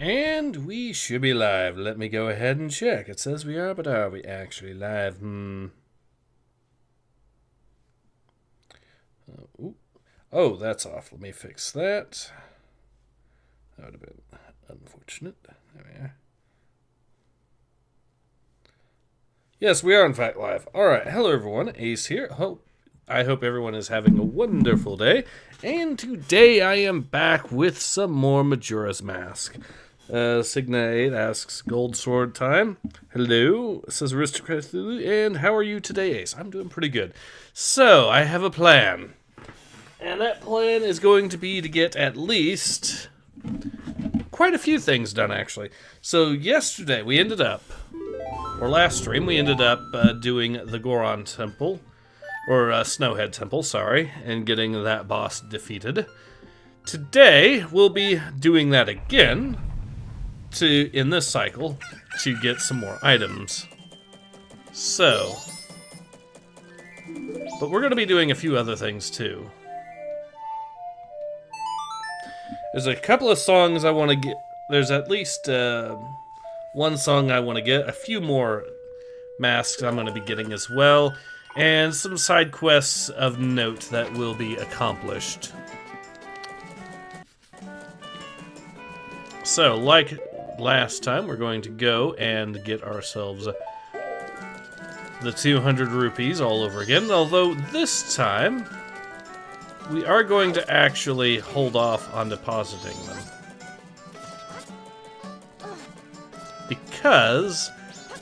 And we should be live. Let me go ahead and check. It says we are, but are we actually live? Oh, that's off. Let me fix that. That would have been unfortunate. There we are. Yes, we are in fact live. Alright, hello everyone. Ace here. I hope everyone is having a wonderful day. And today I am back with some more Majora's Mask. Signa8 asks, Gold Sword time. Hello, says Aristocrat, and how are you today, Ace? I'm doing pretty good. So, I have a plan. And that plan is going to be to get at least quite a few things done, actually. So, yesterday we ended up, or last stream, we ended up doing the Goron Temple, or Snowhead Temple, sorry, and getting that boss defeated. Today, we'll be doing that again, in this cycle, to get some more items. So, but we're going to be doing a few other things too. There's a couple of songs I want to get. There's at least one song I want to get. A few more masks I'm going to be getting as well. And some side quests of note that will be accomplished. So, like last time, we're going to go and get ourselves the 200 rupees all over again. Although, this time, we are going to actually hold off on depositing them. Because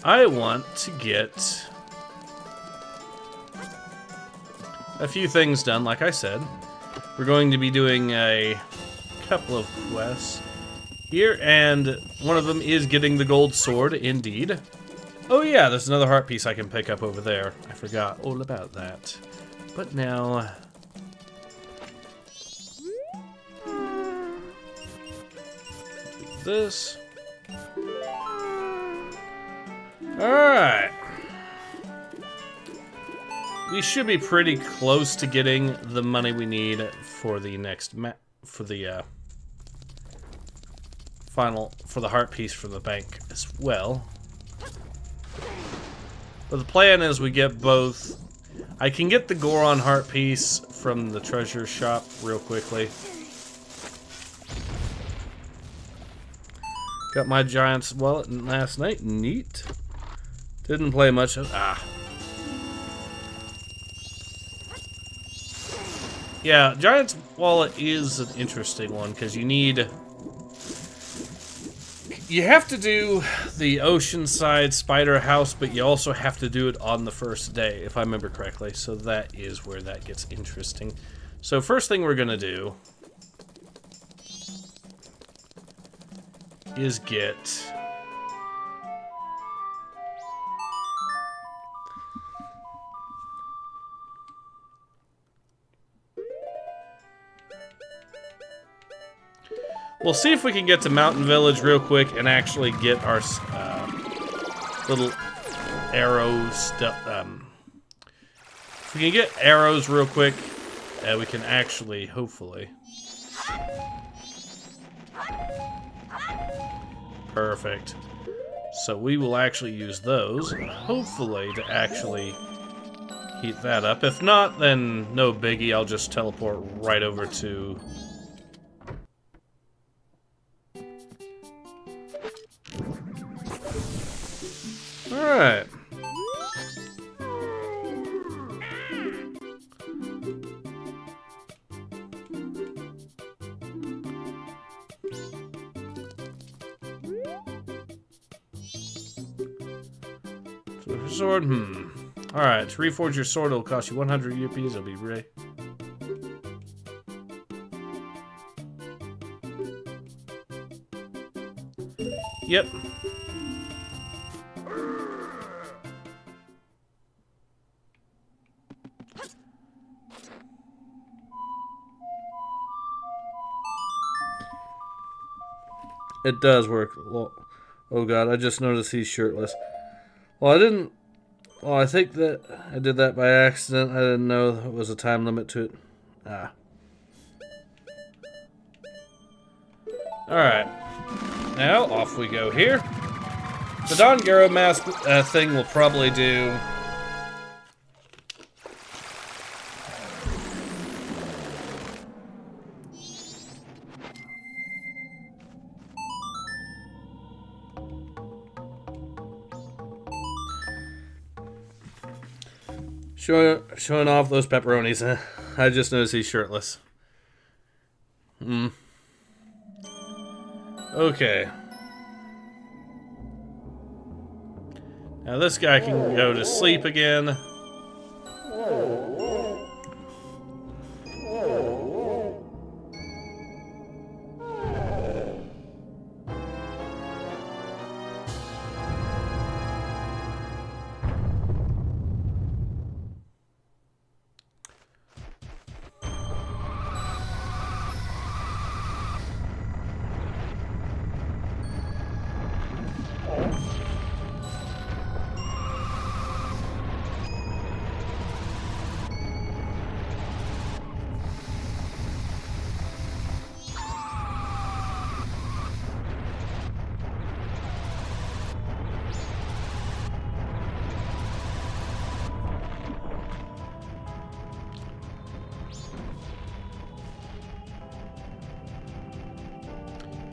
I want to get a few things done, like I said. We're going to be doing a couple of quests here, and one of them is getting the gold sword, indeed. Oh yeah, there's another heart piece I can pick up over there. I forgot all about that. But now, this. Alright. We should be pretty close to getting the money we need for the next for the heart piece from the bank as well. But the plan is we get both. I can get the Goron heart piece from the treasure shop real quickly. Got my Giant's wallet last night. Neat. Didn't play much of. Yeah, Giant's wallet is an interesting one because you have to do the Oceanside Spider House, but you also have to do it on the first day, if I remember correctly. So that is where that gets interesting. So first thing we're gonna do is get we'll see if we can get to Mountain Village real quick and actually get our little arrow stuff. If we can get arrows real quick, we can actually, hopefully. Perfect. So we will actually use those, hopefully, to actually heat that up. If not, then no biggie. I'll just teleport right over to... Alright. Sword, Alright, to reforge your sword, it'll cost you 100 UPs. It'll be ready. Yep. It does work. Oh god, I just noticed he's shirtless. Well, I didn't... Well, I think that I did that by accident. I didn't know there was a time limit to it. Alright. now, off we go here. The Don Garo mask thing will probably do... Showing off those pepperonis. I just noticed he's shirtless. Okay. Now this guy can go to sleep again.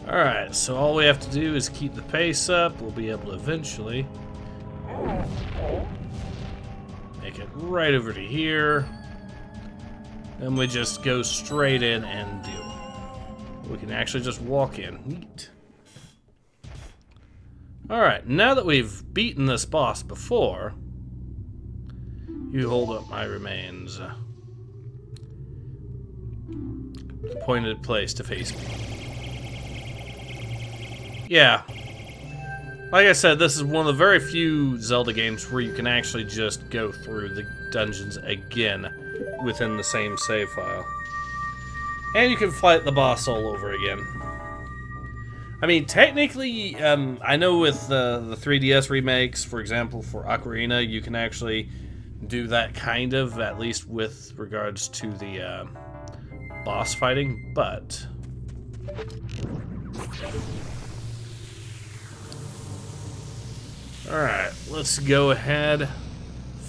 Alright, so all we have to do is keep the pace up. We'll be able to eventually make it right over to here. Then we just go straight in and do. We can actually just walk in. Neat. Alright, now that we've beaten this boss before, you hold up my remains. Appointed place to face me. Yeah. Like I said, this is one of the very few Zelda games where you can actually just go through the dungeons again within the same save file. And you can fight the boss all over again. I mean, technically, I know with the 3DS remakes, for example, for Ocarina, you can actually do that kind of, at least with regards to the boss fighting, but... Alright, let's go ahead,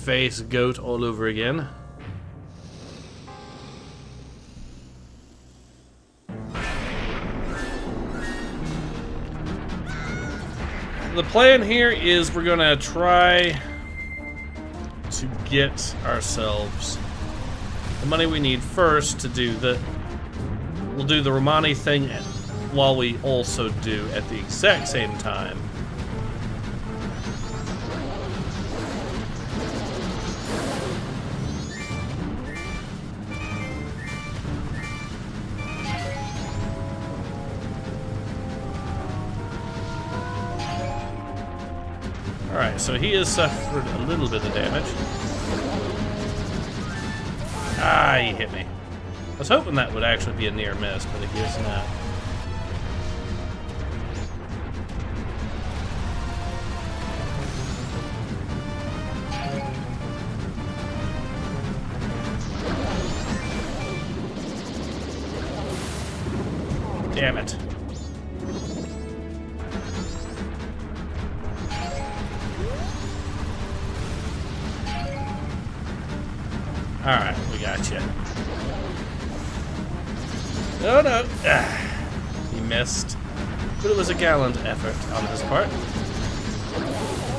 face Goat all over again. The plan here is we're gonna try to get ourselves the money we need first to do the... We'll do the Romani thing while we also do, at the exact same time, Alright, so he has suffered a little bit of damage. Ah, he hit me. I was hoping that would actually be a near miss, but I guess not. Damn it. Alright, we got you. Oh no! He missed. But it was a gallant effort on his part.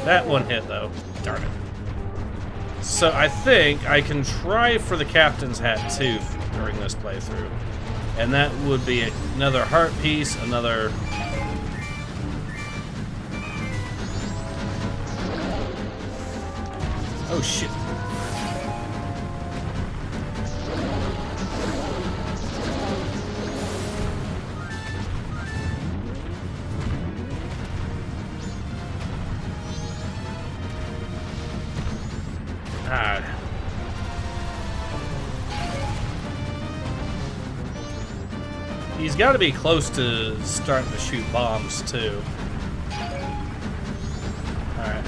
That one hit though. Darn it. So I think I can try for the captain's hat too during this playthrough. And that would be another heart piece, another... Oh shit. He's got to be close to starting to shoot bombs, too. Alright.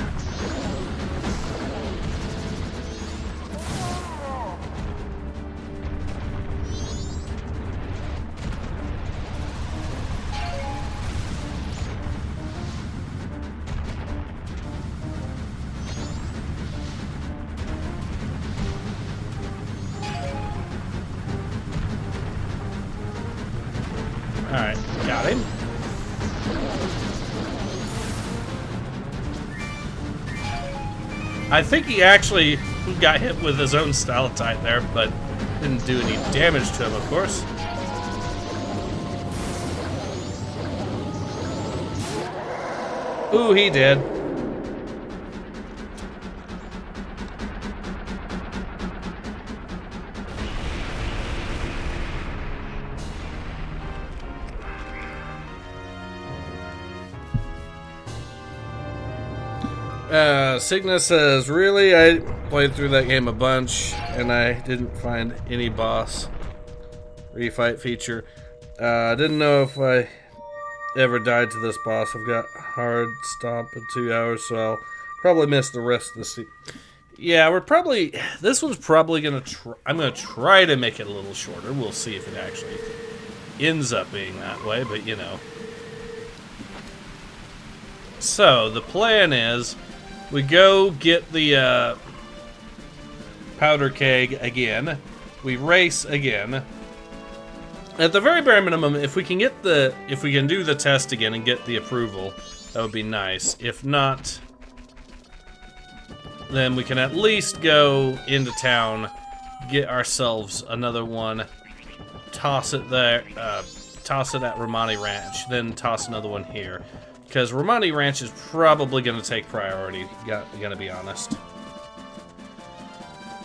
Alright, got him. I think he actually got hit with his own stalactite there, but didn't do any damage to him, of course. Ooh, he did. Cygnus says, really? I played through that game a bunch, and I didn't find any boss refight feature. Didn't know if I ever died to this boss. I've got hard stomp in 2 hours, so I'll probably miss the rest of the Yeah, we're probably... This one's probably going to... I'm going to try to make it a little shorter. We'll see if it actually ends up being that way, but you know. So, the plan is... We go get the powder keg again. We race again. At the very bare minimum, if we can do the test again and get the approval, that would be nice. If not, then we can at least go into town, get ourselves another one, toss it there, toss it at Romani Ranch, then toss another one here. Because Romani Ranch is probably going to take priority, gonna be honest.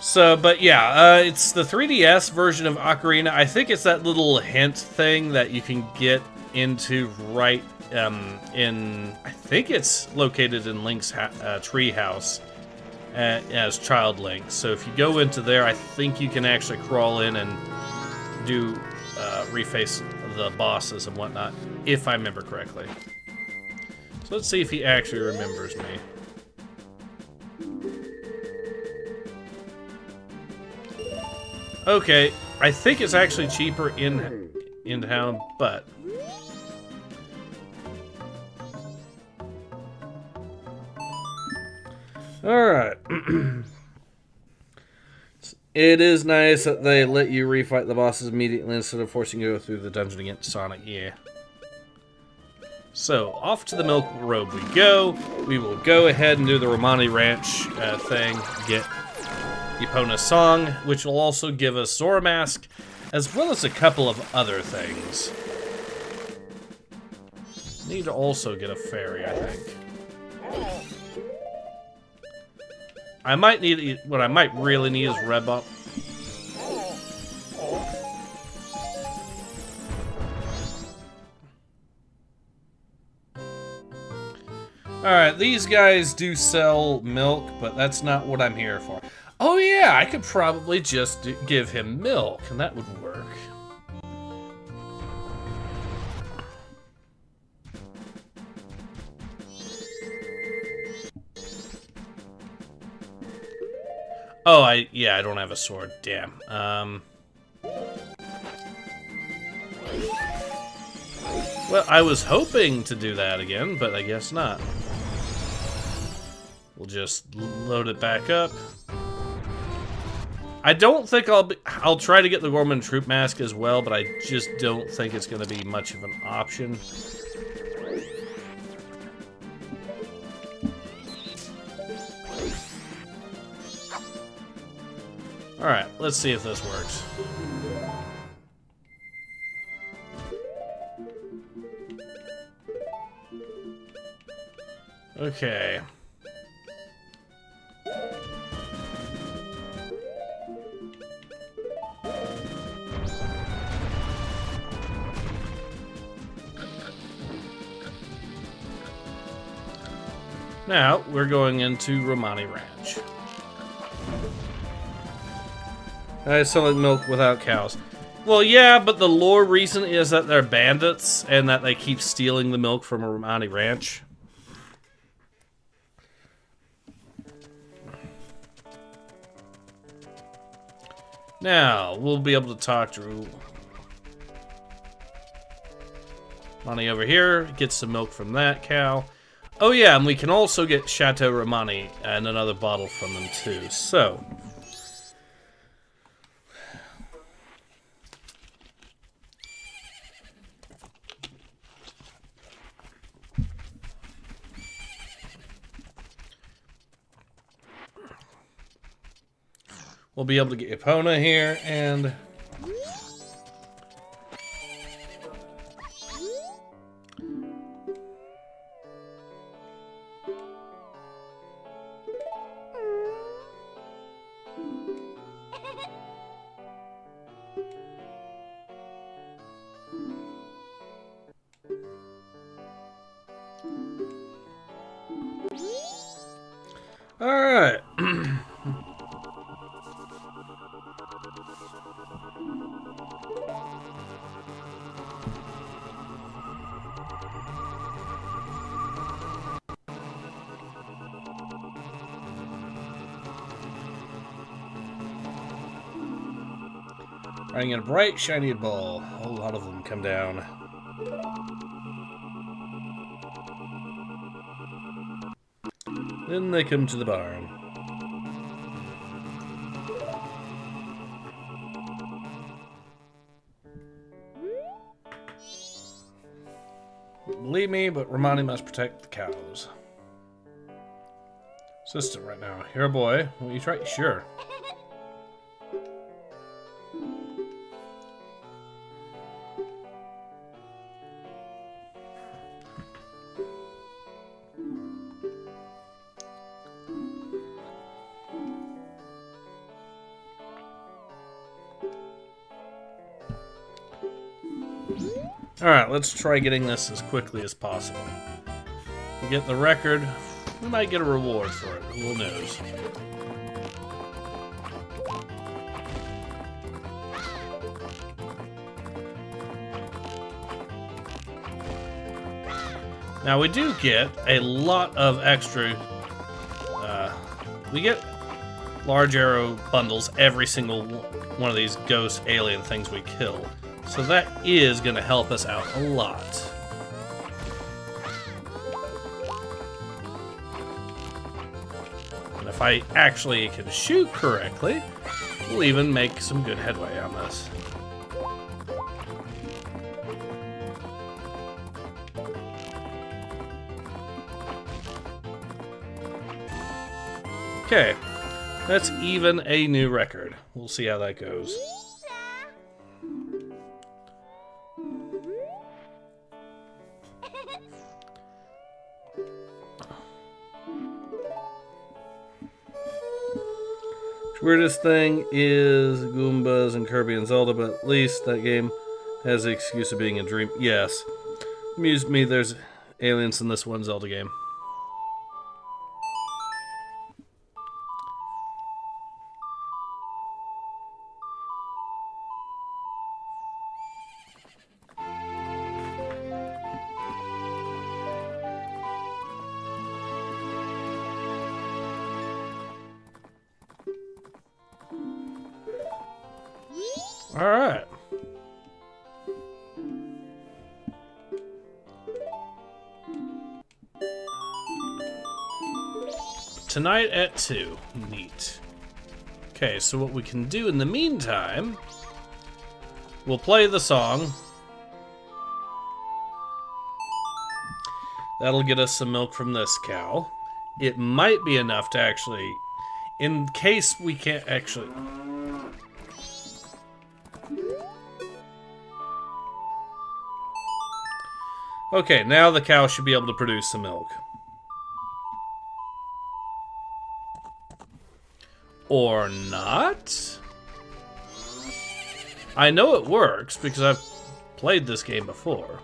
So, but yeah, it's the 3DS version of Ocarina. I think it's that little hint thing that you can get into right I think it's located in Link's tree house as Child Link. So if you go into there, I think you can actually crawl in and do reface the bosses and whatnot, if I remember correctly. So let's see if he actually remembers me. Okay, I think it's actually cheaper in town, but all right. It is nice that they let you refight the bosses immediately instead of forcing you to go through the dungeon against Sonic. Yeah. So, off to the Milk Road we go. We will go ahead and do the Romani Ranch thing, get Epona's Song, which will also give us Zora Mask, as well as a couple of other things. Need to also get a fairy, I think. I might need, what I might really need is Rebop. Alright, these guys do sell milk, but that's not what I'm here for. Oh yeah, I could probably just give him milk, and that would work. Oh, I don't have a sword. Damn. Well, I was hoping to do that again, but I guess not. We'll just load it back up. I don't think I'll try to get the Gorman Troop Mask as well, but I just don't think it's going to be much of an option. Alright, let's see if this works. Okay. Now, we're going into Romani Ranch. I sell milk without cows. Well, yeah, but the lore reason is that they're bandits and that they keep stealing the milk from Romani Ranch. Now, we'll be able to talk to Romani over here, get some milk from that cow. Oh yeah, and we can also get Chateau Romani and another bottle from them too, so... we'll be able to get Epona here, and... Alright. Riding in a bright, shiny ball. A whole lot of them come down. Then they come to the barn. Believe me, but Romani must protect the cows. Assistant right now. Here, boy. Will you try? Sure. Alright, let's try getting this as quickly as possible. We get the record, we might get a reward for it, who knows. Now we do get a lot of extra, we get large arrow bundles every single one of these ghost alien things we kill. So that is going to help us out a lot. And if I actually can shoot correctly, we'll even make some good headway on this. Okay, that's even a new record. We'll see how that goes. Weirdest thing is Goombas and Kirby and Zelda, but at least that game has the excuse of being a dream. Yes. Amused me there's aliens in this one Zelda game. Alright. Tonight at 2. Neat. Okay, so what we can do in the meantime, we'll play the song. That'll get us some milk from this cow. It might be enough to actually, in case we can't actually... Okay, now the cow should be able to produce some milk. Or not? I know it works because I've played this game before.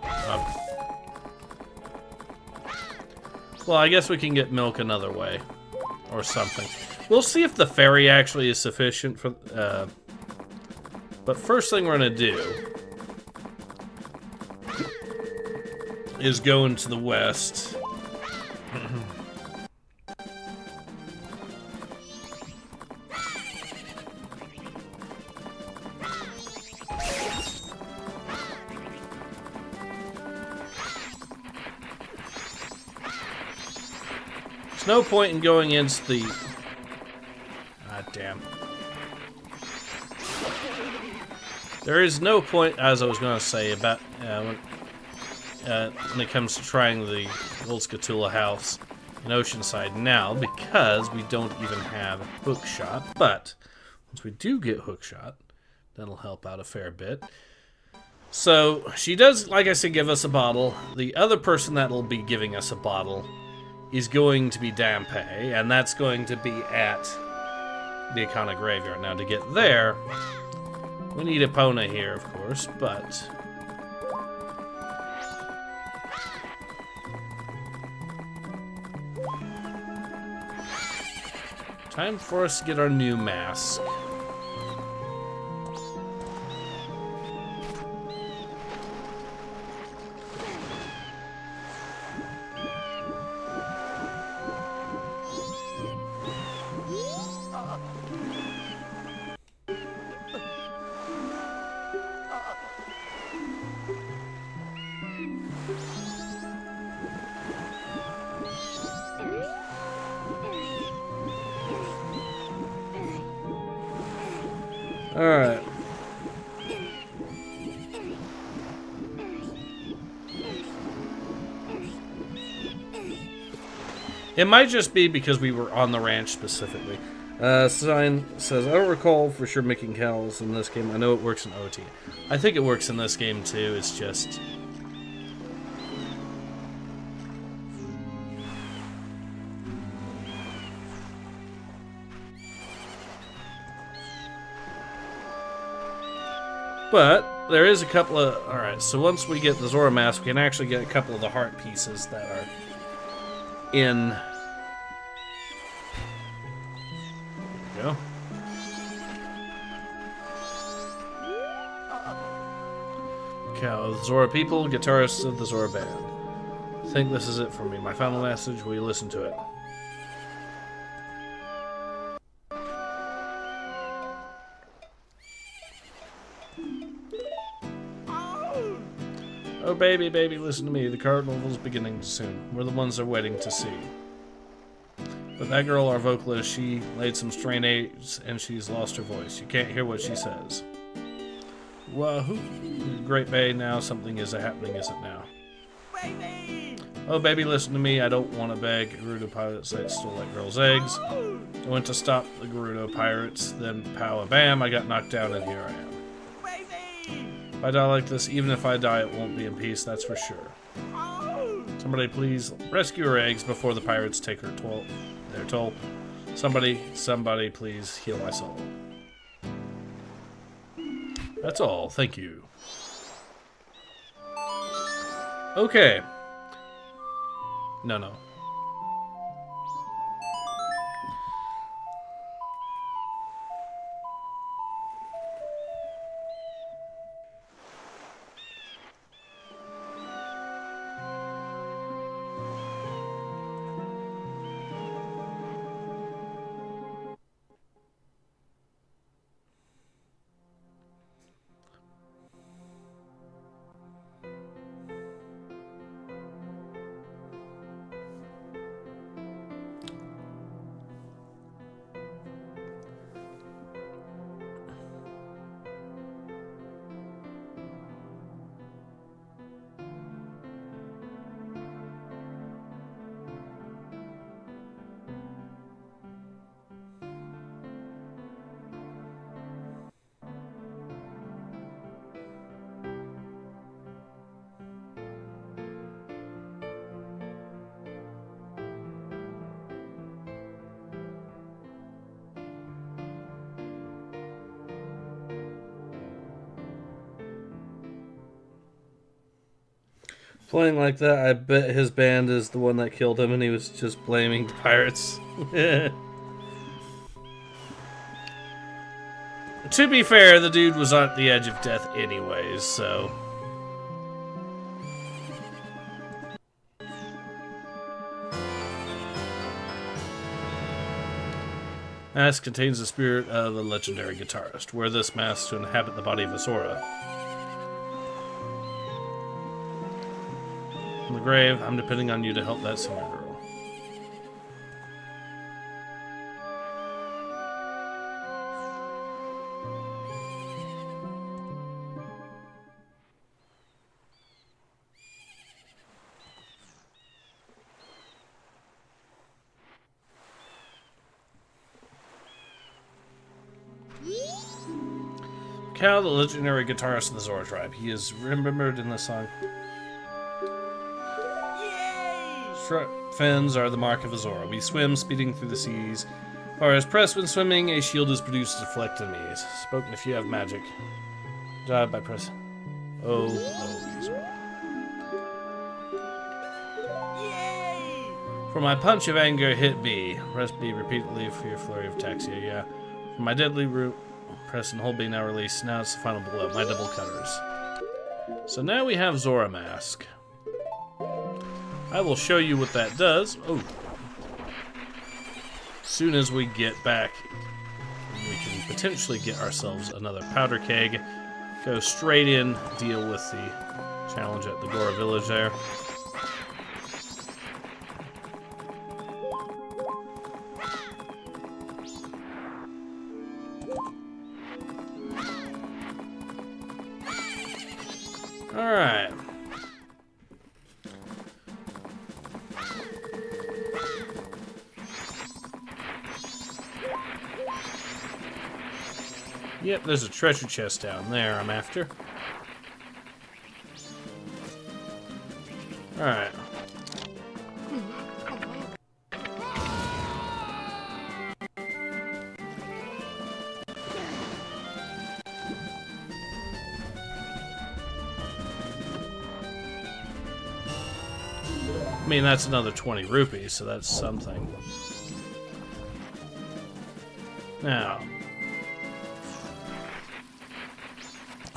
Well, I guess we can get milk another way. Or something. We'll see if the ferry actually is sufficient for... but first thing we're going to do is go into the west. There's no point in going into the... Ah, damn. There is no point, as I was going to say, about when it comes to trying the old Scatula house in Oceanside now, because we don't even have a bookshop, but Once we do get hookshot, that'll help out a fair bit. So, she does, like I said, give us a bottle. The other person that'll be giving us a bottle is going to be Dampe, and that's going to be at the Iconic Graveyard. Now, to get there, we need Epona here, of course, but... time for us to get our new mask. Alright. It might just be because we were on the ranch specifically. Sign says, I don't recall for sure making cows in this game. I know it works in OT. I think it works in this game too. It's just... but there is a couple of... alright, so once we get the Zora mask, we can actually get a couple of the heart pieces that are in... there we go. Cow, the Zora people, guitarists of the Zora band. I think this is it for me. My final message, will you listen to it? Oh, baby, baby, listen to me. The carnival's beginning soon. We're the ones they're waiting to see. But that girl, our vocalist, she laid some strain eggs and she's lost her voice. You can't hear what she says. Wahoo! Great Bay, now something is happening, is it now? Baby! Oh, baby, listen to me. I don't want to beg. Gerudo pirates that stole that girl's eggs. I went to stop the Gerudo pirates, then pow-a-bam, I got knocked down and here I am. If I die like this, even if I die, it won't be in peace, that's for sure. Somebody please rescue her eggs before the pirates take her their toll. Somebody please heal my soul. That's all, thank you. Okay. No. Playing like that, I bet his band is the one that killed him and he was just blaming the pirates. To be fair, the dude was at the edge of death anyways, so... Mask contains the spirit of a legendary guitarist. Wear this mask to inhabit the body of a Zora. In the grave, I'm depending on you to help that singer girl. Cal, the legendary guitarist of the Zora tribe. He is remembered in this song. Fins are the mark of a Zora. We swim, speeding through the seas. Or as pressed when swimming, a shield is produced to deflect enemies. Spoken if you have magic. Dive by press. Oh, Zora. For my punch of anger, hit B. Press B repeatedly for your flurry of attacks. Yeah. For my deadly root, press and hold B now release. Now it's the final blow. My double cutters. So now we have Zora Mask. I will show you what that does. Oh. As soon as we get back, we can potentially get ourselves another powder keg. Go straight in, deal with the challenge at the Gora village there. Alright. Yep, there's a treasure chest down there I'm after. Alright. I mean, that's another 20 rupees, so that's something. Now,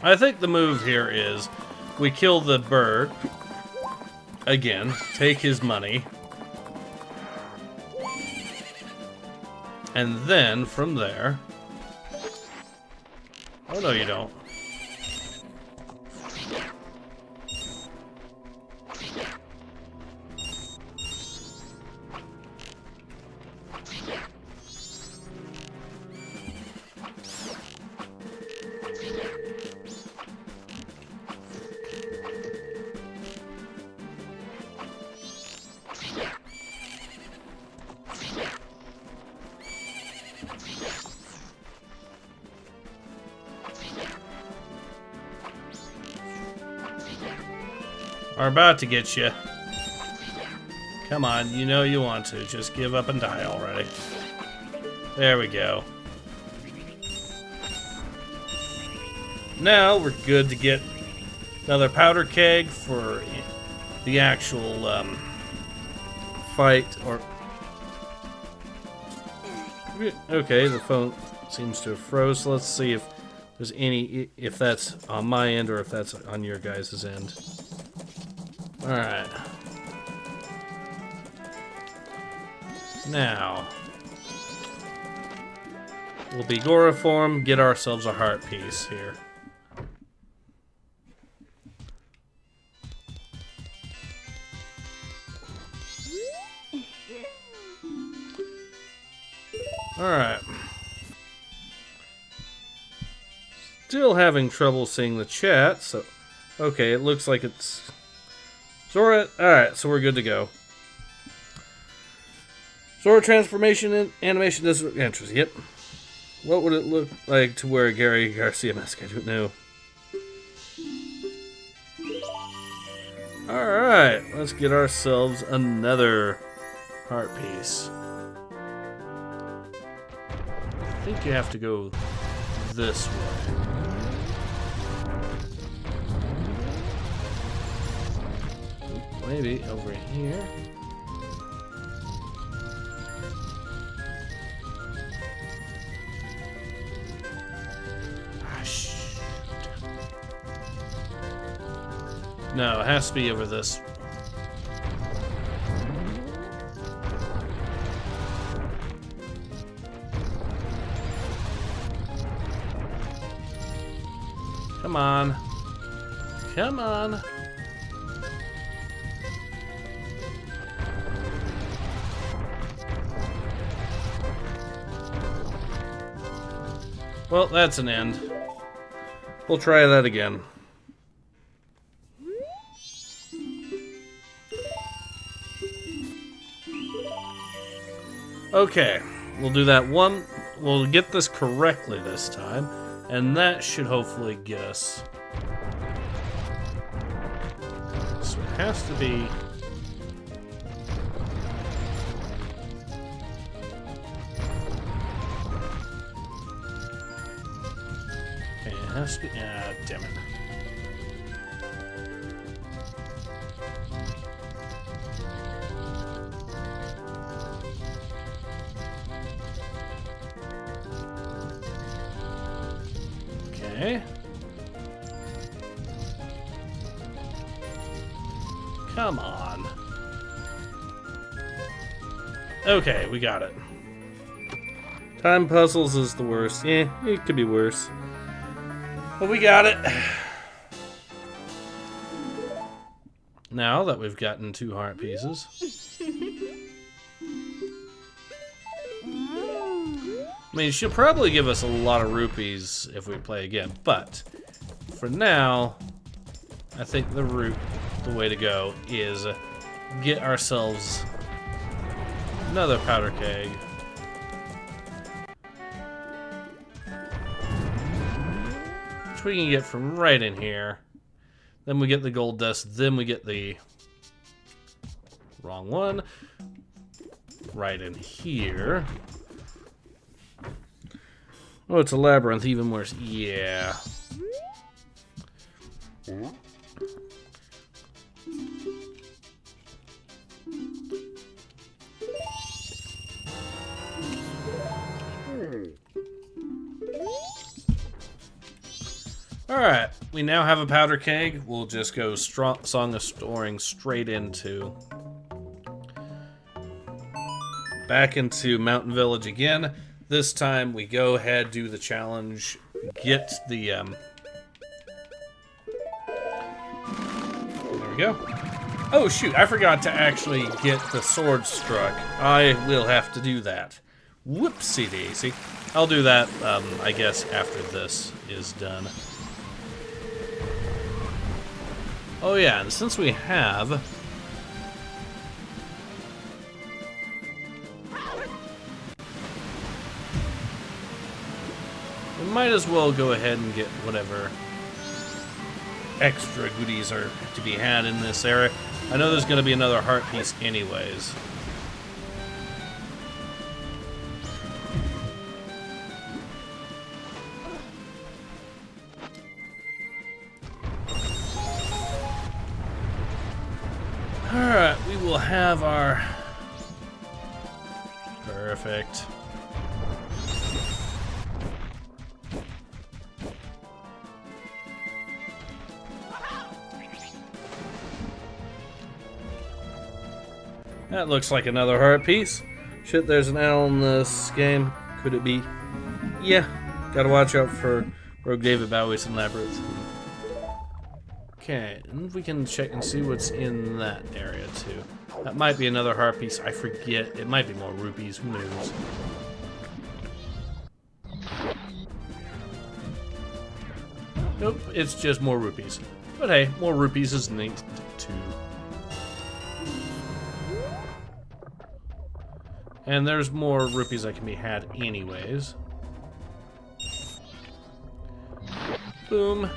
I think the move here is we kill the bird, again, take his money, and then from there... Oh, no, you don't. Are about to get you. Come on, you know you want to. Just give up and die already. There we go. Now we're good to get another powder keg for the actual fight. Or okay, the phone seems to have froze. So let's see if there's any, if that's on my end or if that's on your guys' end. Alright. Now, we'll be Gora form, get ourselves a heart piece here. Alright. Still having trouble seeing the chat, so... Okay, it looks like it's... Zora... Alright, so we're good to go. Zora transformation and animation doesn't interest. Yep. What would it look like to wear a Gary Garcia mask? I don't know. Alright, let's get ourselves another heart piece. I think you have to go this way. Maybe over here. Ah, shoot. No, it has to be over this. Come on. Come on. Well, that's an end. We'll try that again. Okay, we'll do that one. We'll get this correctly this time. And that should hopefully get us. So it has to be. Okay, it has to be. Ah, damn it. Okay. Come on. Okay, we got it. Time puzzles is the worst. Yeah, it could be worse. But we got it. Now that we've gotten 2 heart pieces. I mean, she'll probably give us a lot of rupees if we play again, but for now, I think the way to go is get ourselves another powder keg. Which we can get from right in here. Then we get the gold dust, then we get the wrong one right in here. Oh, it's a labyrinth, even worse. Yeah. Alright, we now have a powder keg. We'll just go Song of Storing straight into... back into Mountain Village again. This time we go ahead, do the challenge, get the, there we go. Oh shoot, I forgot to actually get the sword struck. I will have to do that. Whoopsie daisy. I'll do that, I guess, after this is done. Oh yeah, and since we have... we might as well go ahead and get whatever extra goodies are to be had in this area. I know there's going to be another heart piece anyways. Alright, we will have our... perfect. That looks like another heart piece. Shit, there's an owl in this game. Could it be? Yeah. Gotta watch out for Rogue David Bowie's and Labyrinth. Okay, and we can check and see what's in that area too. That might be another heart piece. I forget. It might be more rupees. Who knows? Nope, it's just more rupees. But hey, more rupees is neat too. And there's more rupees that can be had anyways. Boom.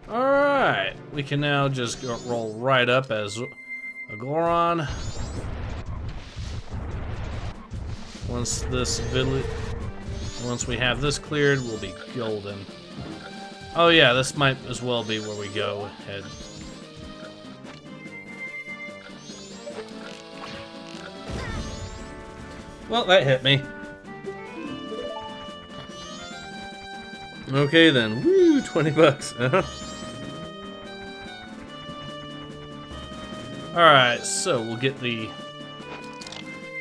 Alright, we can now just roll right up as a Goron. Once we have this cleared, we'll be golden. Oh yeah, this might as well be where we go ahead. Well, that hit me. Okay then, woo, 20 bucks. Alright, so we'll get the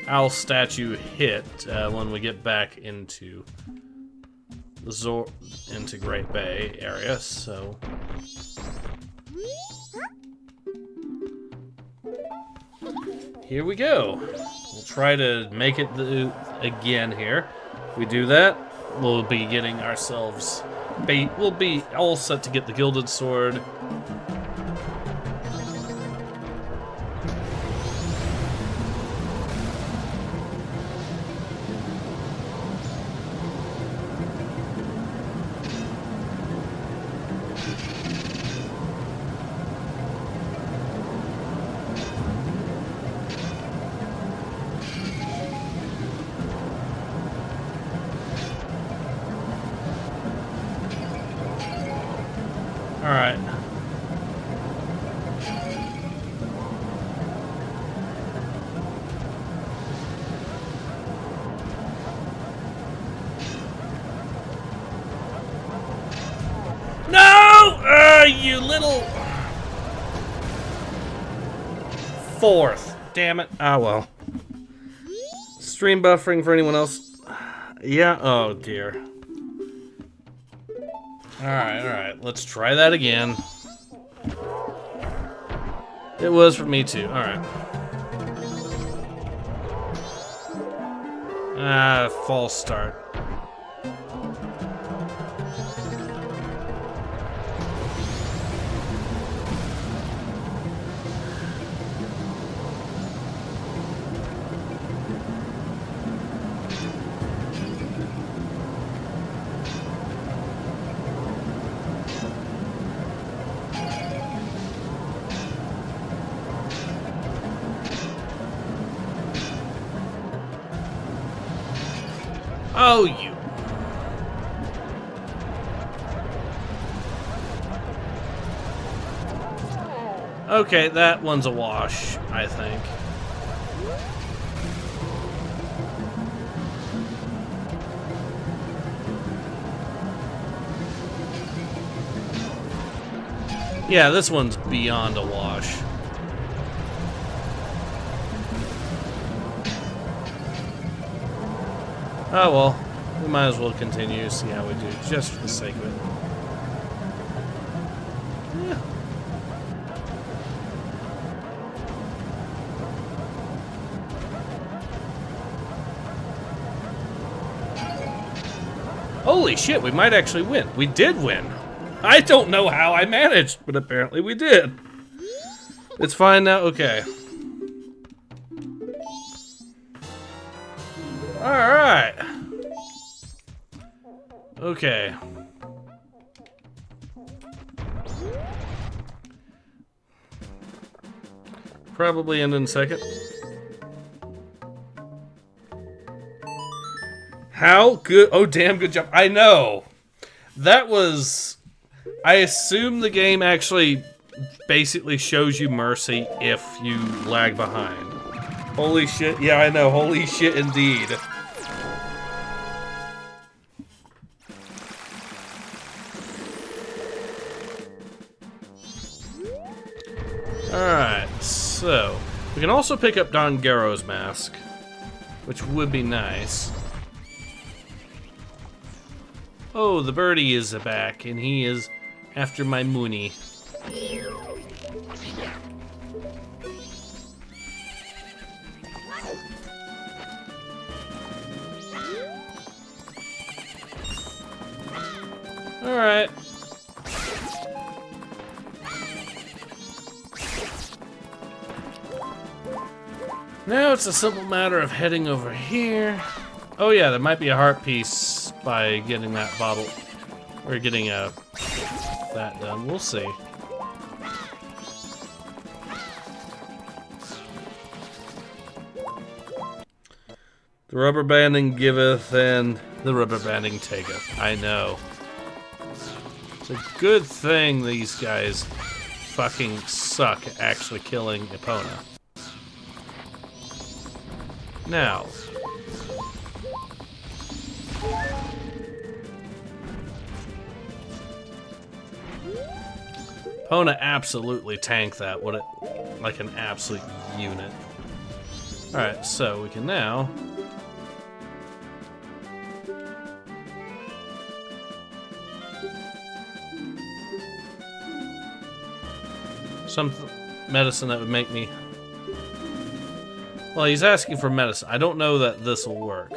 owl statue hit when we get back into the into Great Bay area, so... Here we go. We'll try to make it again here. If we do that, we'll be getting ourselves bait. We'll be all set to get the Gilded Sword. Alright. No! You little... Fourth. Damn it. Ah, well. Stream buffering for anyone else? Yeah? Oh, dear. Alright, let's try that again. It was for me too, alright. Ah, false start. Oh, you. Okay, that one's a wash, I think. Yeah, this one's beyond a wash. Oh well, we might as well continue, see how we do, just for the sake of it. Yeah. Holy shit, we might actually win. We did win. I don't know how I managed, but apparently we did. It's fine now, okay. Alright. Okay. Probably end in second. How good? Oh, damn good job. I know. That was... I assume the game actually basically shows you mercy if you lag behind. Holy shit. Yeah, I know. Holy shit indeed. Alright, so... we can also pick up Don Garrow's mask, which would be nice. Oh, the birdie is back, and he is after my Mooney. Alright. Now it's a simple matter of heading over here. Oh yeah, there might be a heart piece by getting that bottle, or getting that done. We'll see. The rubber banding giveth and the rubber banding taketh. I know. It's a good thing these guys fucking suck at actually killing Epona. Now. Epona absolutely tanked that, like an absolute unit. Alright, so we can now... some medicine that would make me... Well, he's asking for medicine. I don't know that this will work.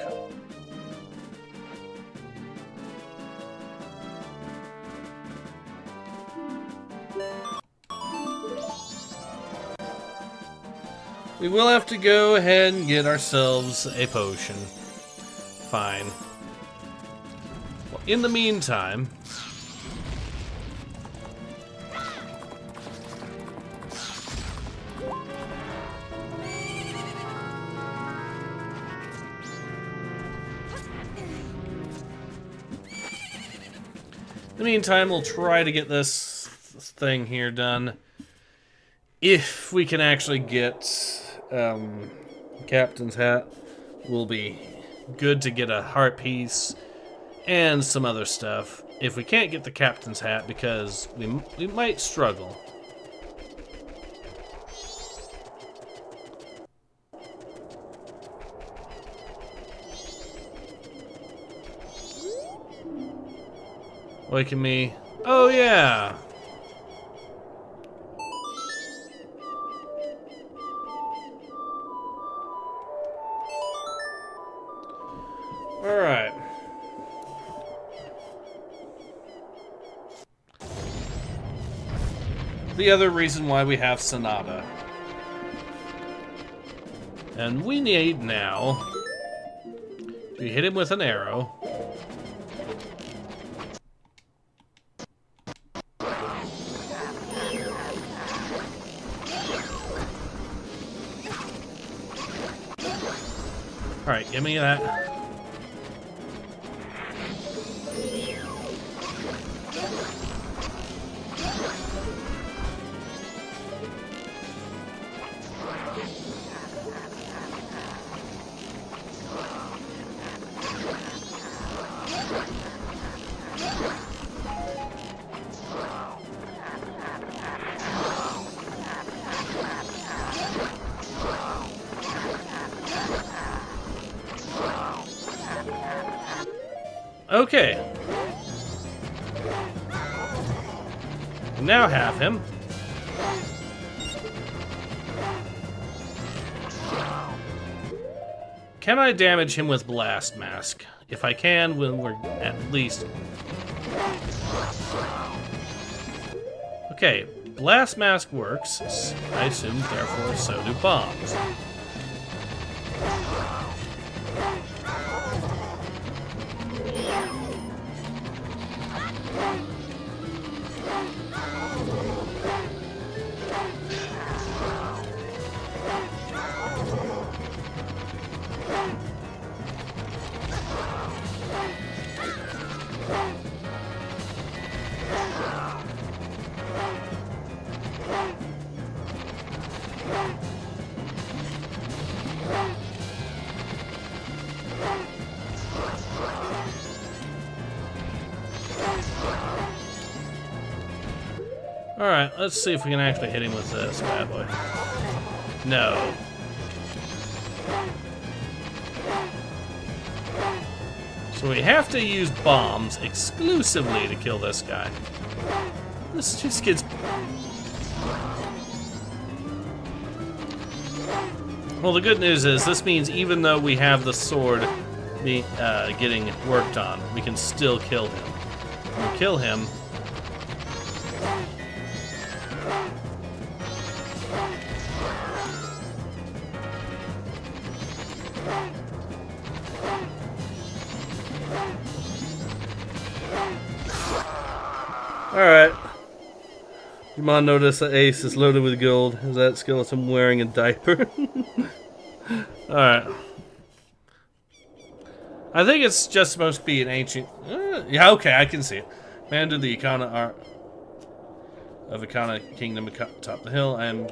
We will have to go ahead and get ourselves a potion. Fine. Well, in the meantime... In the meantime, we'll try to get this thing here done. If we can actually get Captain's Hat, will be good to get a heart piece and some other stuff. If we can't get the Captain's Hat, because we might struggle. Waking me. Oh, yeah. All right. The other reason why we have Sonata. And we need now to hit him with an arrow. Alright, give me that. Okay. We now have him. Can I damage him with Blast Mask? If I can, when we're at least... Okay, Blast Mask works. I assume, therefore, so do bombs. Alright, let's see if we can actually hit him with this bad boy. No. So we have to use bombs exclusively to kill this guy. This just gets... Well, the good news is this means even though we have the sword getting worked on, we can still kill him. When we kill him... Alright. You might notice that Ace is loaded with gold. Is that skeleton wearing a diaper? Alright. I think it's just supposed to be an ancient... yeah, okay, I can see it. Man to the Ikana art of Ikana Kingdom atop the hill. I am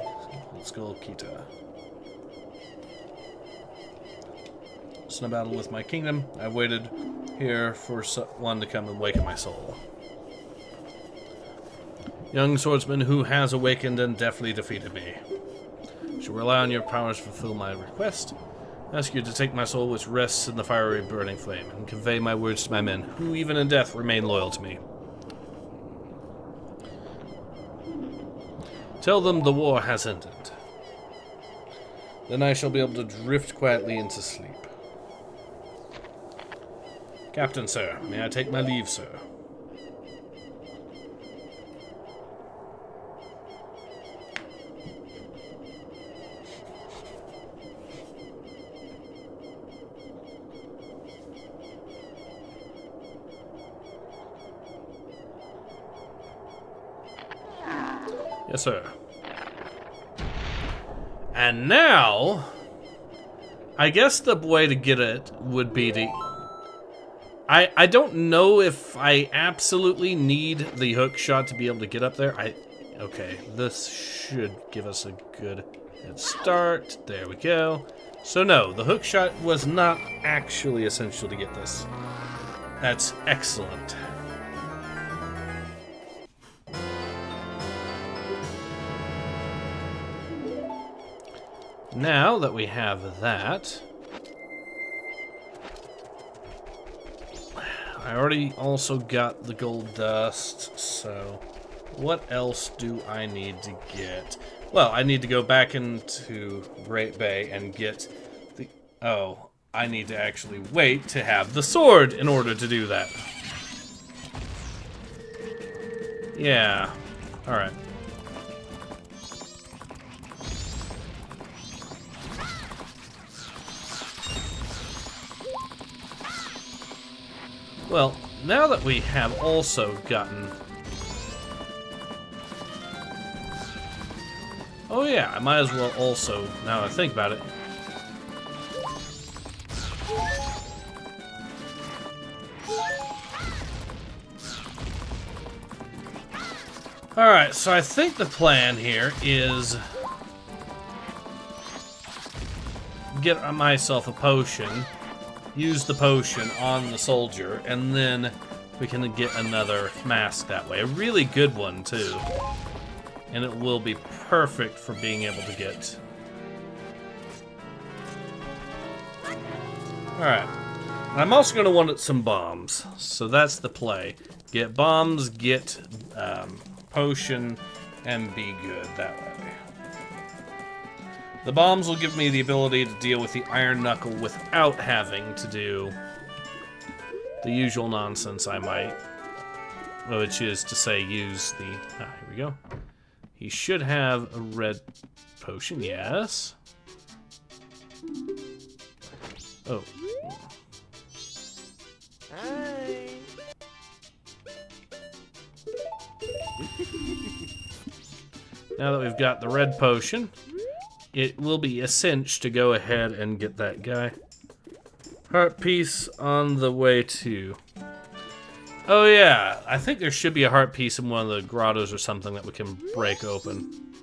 Skull Kita. It's in a battle with my kingdom. I've waited here for one to come and waken my soul. Young swordsman who has awakened and deftly defeated me. Shall rely on your powers to fulfill my request. I ask you to take my soul, which rests in the fiery burning flame, and convey my words to my men, who even in death remain loyal to me. Tell them the war has ended. Then I shall be able to drift quietly into sleep. Captain, sir, may I take my leave, sir? Yes, sir. And now, I guess the way to get it would be to... I don't know if I absolutely need the hook shot to be able to get up there. Okay, this should give us a good head start. There we go. So no, the hook shot was not actually essential to get this. That's excellent. Now that we have that, I already also got the gold dust, so what else do I need to get? Well, I need to go back into Great Bay and get the... Oh, I need to actually wait to have the sword in order to do that. Yeah, alright. Well, now that we have also gotten... Oh yeah, I might as well also, now that I think about it... Alright, so I think the plan here is... get myself a potion... Use the potion on the soldier, and then we can get another mask that way. A really good one, too. And it will be perfect for being able to get... Alright. I'm also going to want some bombs. So that's the play. Get bombs, get potion, and be good that way. The bombs will give me the ability to deal with the Iron Knuckle without having to do the usual nonsense I might. Which is to say, use the... Ah, here we go. He should have a red potion, yes. Oh. Hi. Now that we've got the red potion... It will be a cinch to go ahead and get that guy. Heart piece on the way to... Oh yeah, I think there should be a heart piece in one of the grottos or something that we can break open.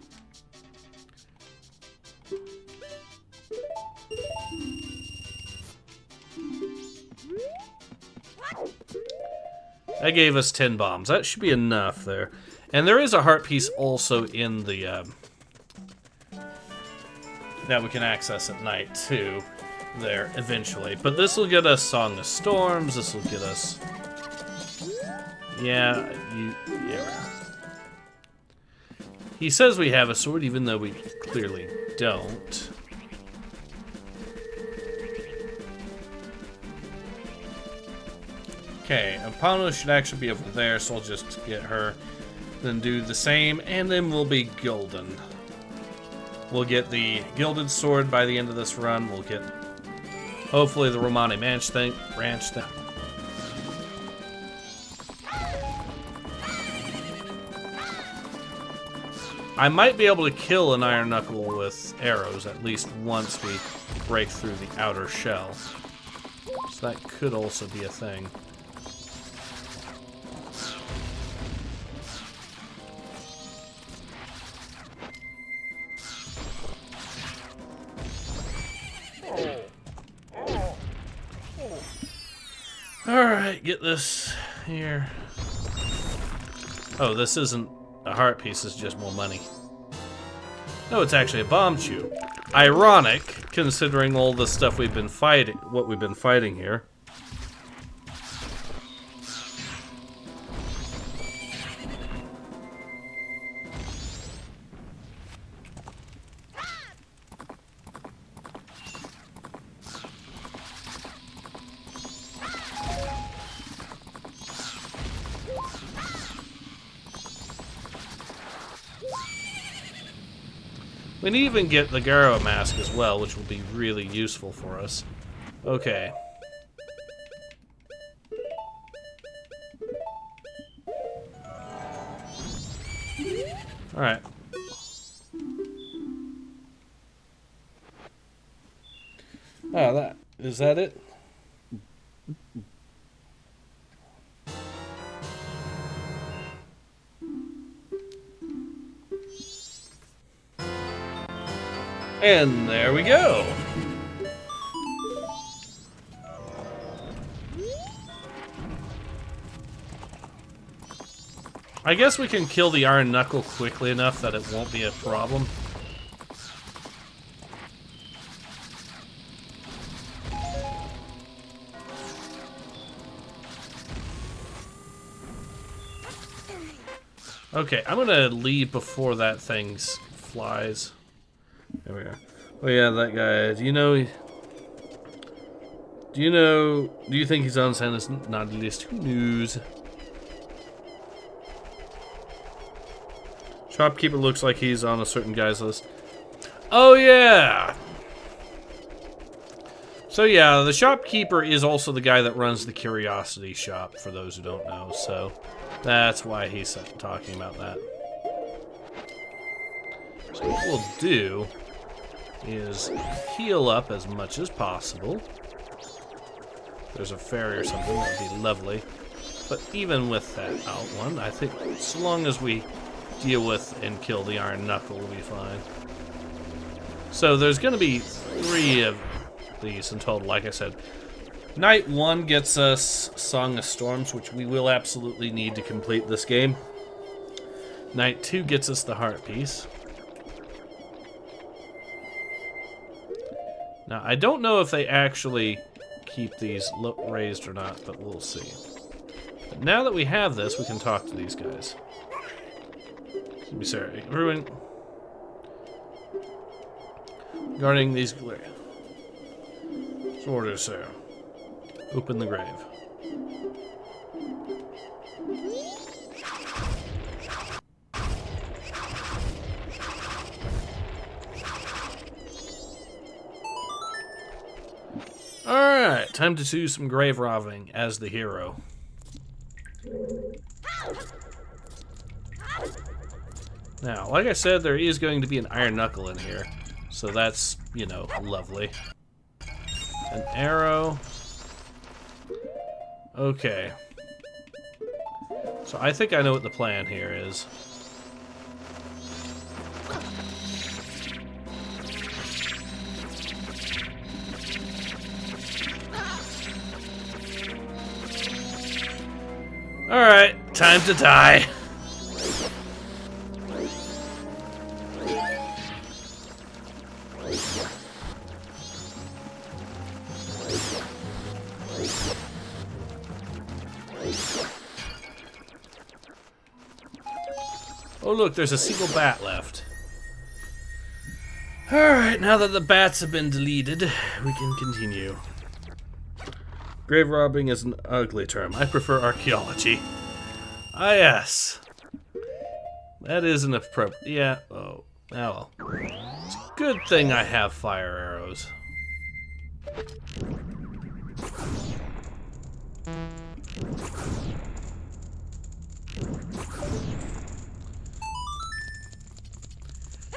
That gave us 10 bombs. That should be enough there. And there is a heart piece also in the... that we can access at night, too, there, eventually. But this will get us Song of Storms, this will get us... Yeah. He says we have a sword, even though we clearly don't. Okay, Apano should actually be over there, so I'll just get her, then do the same, and then we'll be golden. We'll get the Gilded Sword by the end of this run. We'll get, hopefully, the Romani Ranch thing. I might be able to kill an Iron Knuckle with arrows, at least once we break through the outer shell. So that could also be a thing. Alright, get this here. Oh, this isn't a heart piece, it's just more money. No, it's actually a bomb chew. Ironic, considering all the stuff we've been fighting, what we've been fighting here. We can even get the Gyro mask as well, which will be really useful for us. Okay. Alright. Oh, is that it? And there we go. I guess we can kill the Iron Knuckle quickly enough that it won't be a problem. Okay, I'm gonna leave before that thing flies. There we go. Oh yeah, that guy. Do you think he's on Santa's naughty list? Who knows? Shopkeeper looks like he's on a certain guy's list. Oh yeah! So yeah, the shopkeeper is also the guy that runs the curiosity shop, for those who don't know, so that's why he's talking about that. So what we'll do is heal up as much as possible. If there's a fairy or something, that would be lovely. But even with that out one, I think so long as we deal with and kill the Iron Knuckle, we'll be fine. So there's going to be 3 of these in total, like I said. Night 1 gets us Song of Storms, which we will absolutely need to complete this game. Night 2 gets us the Heart Piece. Now, I don't know if they actually keep these raised or not, but we'll see. But now that we have this, we can talk to these guys. Sorry, Ruin. Guarding these. Order, sir. Open the grave. Alright, time to do some grave robbing as the hero. Now, like I said, there is going to be an Iron Knuckle in here, so that's, you know, lovely. An arrow. Okay. So I think I know what the plan here is. Alright, time to die. Oh look, there's a single bat left. Alright, now that the bats have been deleted, we can continue. Grave robbing is an ugly term. I prefer archaeology. Ah yes. That is an appropriate... Yeah, oh well. It's a good thing I have fire arrows.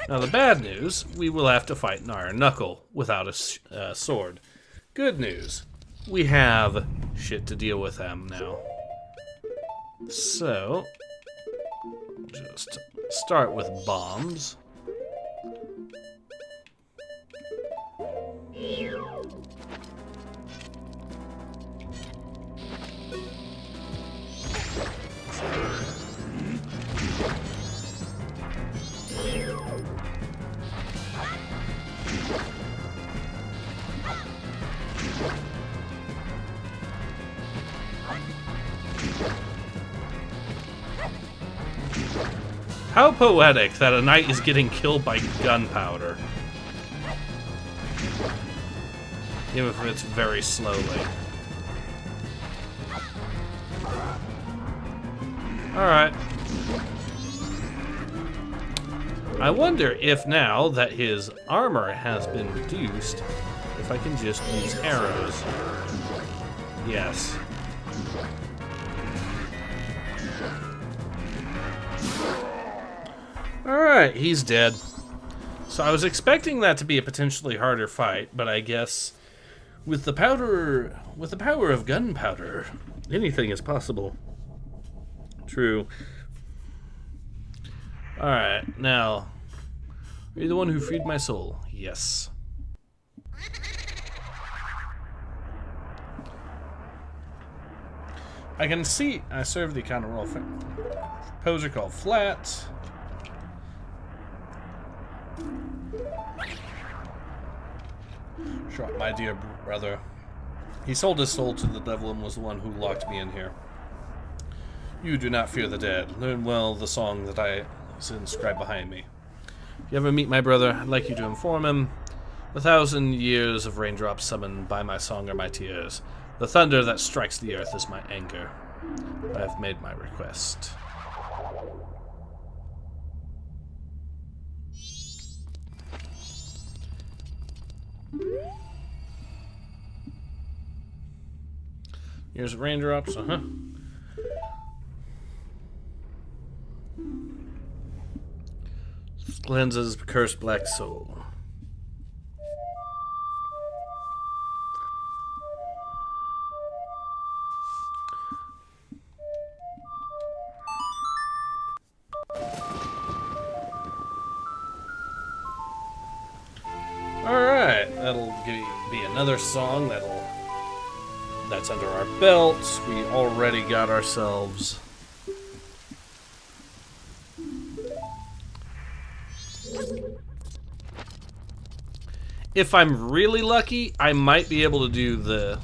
Now the bad news, we will have to fight an Iron Knuckle without a sword. Good news, we have shit to deal with them now. So, just start with bombs. How poetic that a knight is getting killed by gunpowder. Even if it's very slowly. Alright. I wonder if now that his armor has been reduced, if I can just use arrows. Yes. Alright, he's dead. So I was expecting that to be a potentially harder fight, but I guess with the power of gunpowder, anything is possible. True. Alright, now, are you the one who freed my soul? Yes. I can see I serve the account of roll poser called Flat. Sure, my dear brother. He sold his soul to the devil and was the one who locked me in here. You do not fear the dead. Learn well the song that I is inscribed behind me. If you ever meet my brother, I'd like you to inform him. 1,000 years of raindrops summoned by my song are my tears. The thunder that strikes the earth is my anger. I have made my request. Here's raindrops, Cleanses cursed black soul. Alright, that'll be another song that's under our belts. We already got ourselves if I'm really lucky, I might be able to do the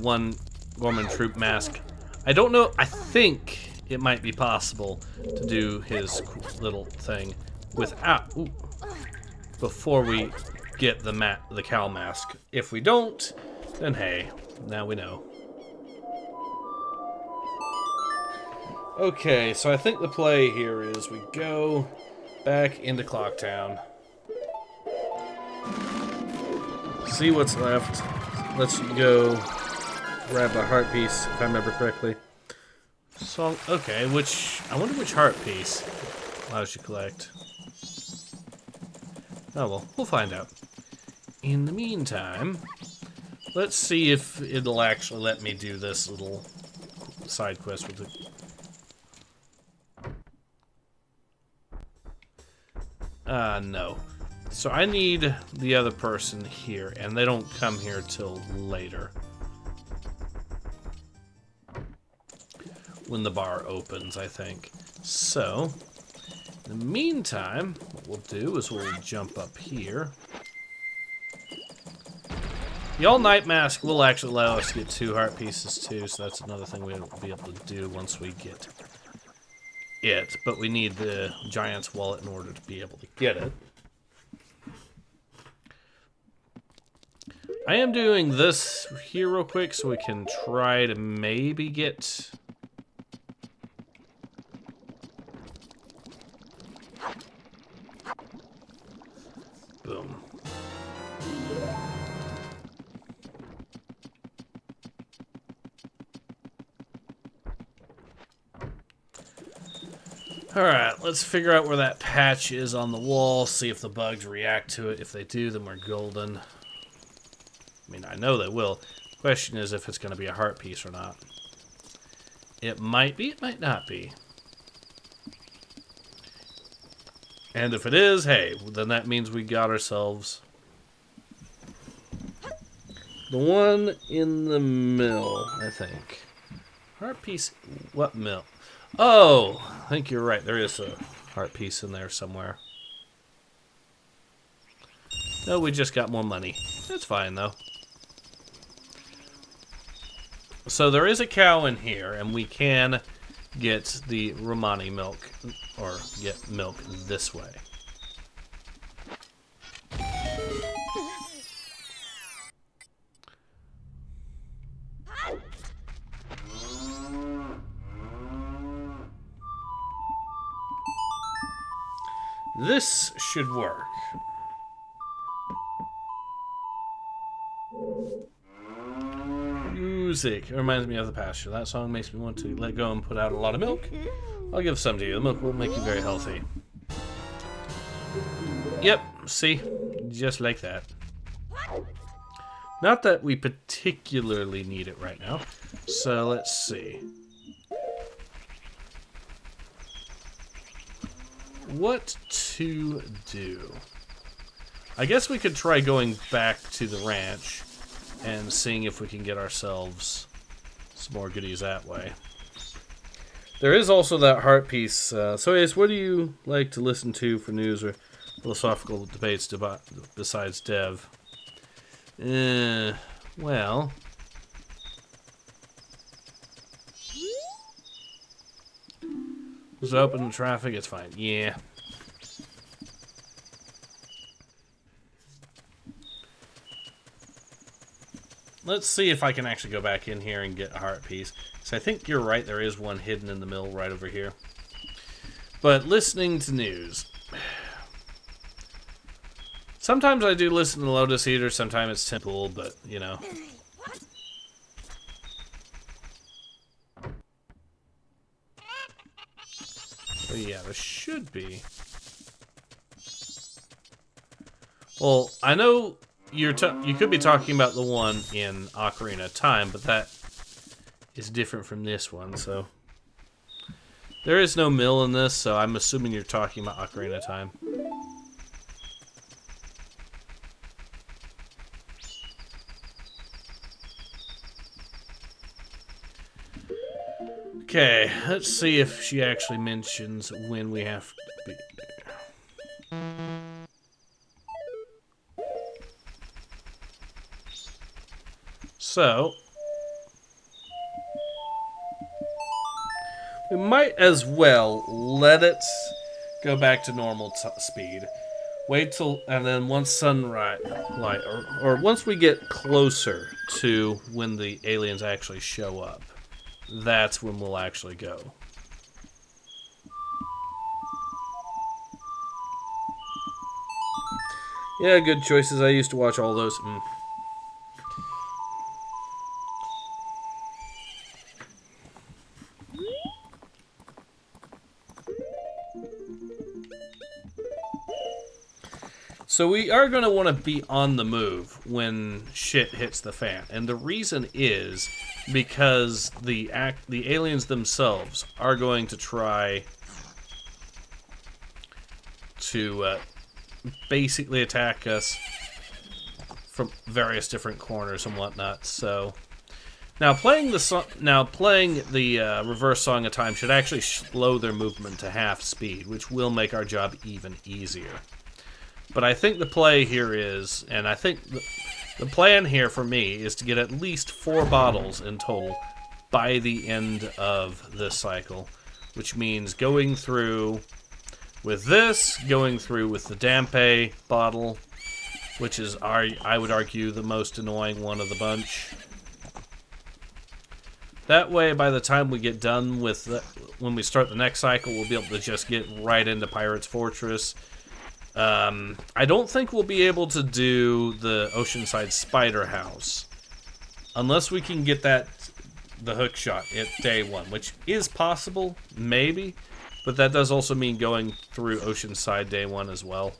one Gorman troop mask. I don't know. I think it might be possible to do his little thing without before we get the cow mask. If we don't, then hey, now we know. Okay, so I think the play here is we go back into Clocktown. See what's left. Let's go grab a heart piece, if I remember correctly. So, okay, I wonder which heart piece allows you to collect. Oh well, we'll find out. In the meantime, let's see if it'll actually let me do this little side quest with it. No. So I need the other person here, and they don't come here till later. When the bar opens, I think. So, in the meantime, what we'll do is we'll jump up here. The all-night mask will actually allow us to get 2 heart pieces too, so that's another thing we'll be able to do once we get it. But we need the giant's wallet in order to be able to get it. I am doing this here real quick so we can try to maybe get... Boom. Alright, let's figure out where that patch is on the wall, see if the bugs react to it. If they do, then we're golden. I mean, I know they will. Question is if it's going to be a heart piece or not. It might be, it might not be. And if it is, hey, then that means we got ourselves the one in the mill, I think. Heart piece, what mill? Oh, I think you're right. There is a heart piece in there somewhere. No, we just got more money. That's fine, though. So there is a cow in here, and we can get the Romani milk, or get milk this way. This should work. Music. It reminds me of the pasture. That song makes me want to let go and put out a lot of milk. I'll give some to you. The milk will make you very healthy. Yep, see? Just like that. Not that we particularly need it right now. So let's see. What to do? I guess we could try going back to the ranch and seeing if we can get ourselves some more goodies that way. There is also that heart piece. So Ace, what do you like to listen to for news or philosophical debates besides Dev? Well... Was it open to traffic? It's fine. Yeah. Let's see if I can actually go back in here and get a heart piece. So I think you're right, there is one hidden in the mill right over here. But listening to news. Sometimes I do listen to Lotus Eater, sometimes it's Temple, but, you know. Oh yeah, there should be. Well, I know you could be talking about the one in Ocarina of Time, but that is different from this one, so... There is no mill in this, so I'm assuming you're talking about Ocarina of Time. Okay, let's see if she actually mentions when we have to be there. So, we might as well let it go back to normal speed. Wait till, and then once sunrise, light, or once we get closer to when the aliens actually show up. That's when we'll actually go. Yeah, good choices. I used to watch all those. So we are going to want to be on the move when shit hits the fan. And the reason is because the aliens themselves are going to try to basically attack us from various different corners and whatnot. So now playing the reverse Song of Time should actually slow their movement to half speed, which will make our job even easier. But I think the play here is, and I think the plan here for me is to get at least 4 bottles in total by the end of this cycle, which means going through with this, going through with the Dampe bottle, which is, I would argue, the most annoying one of the bunch. That way, by the time we get done with when we start the next cycle, we'll be able to just get right into Pirate's Fortress. I don't think we'll be able to do the Oceanside Spider House unless we can get the hook shot at day 1, which is possible, maybe, but that does also mean going through Oceanside day 1 as well.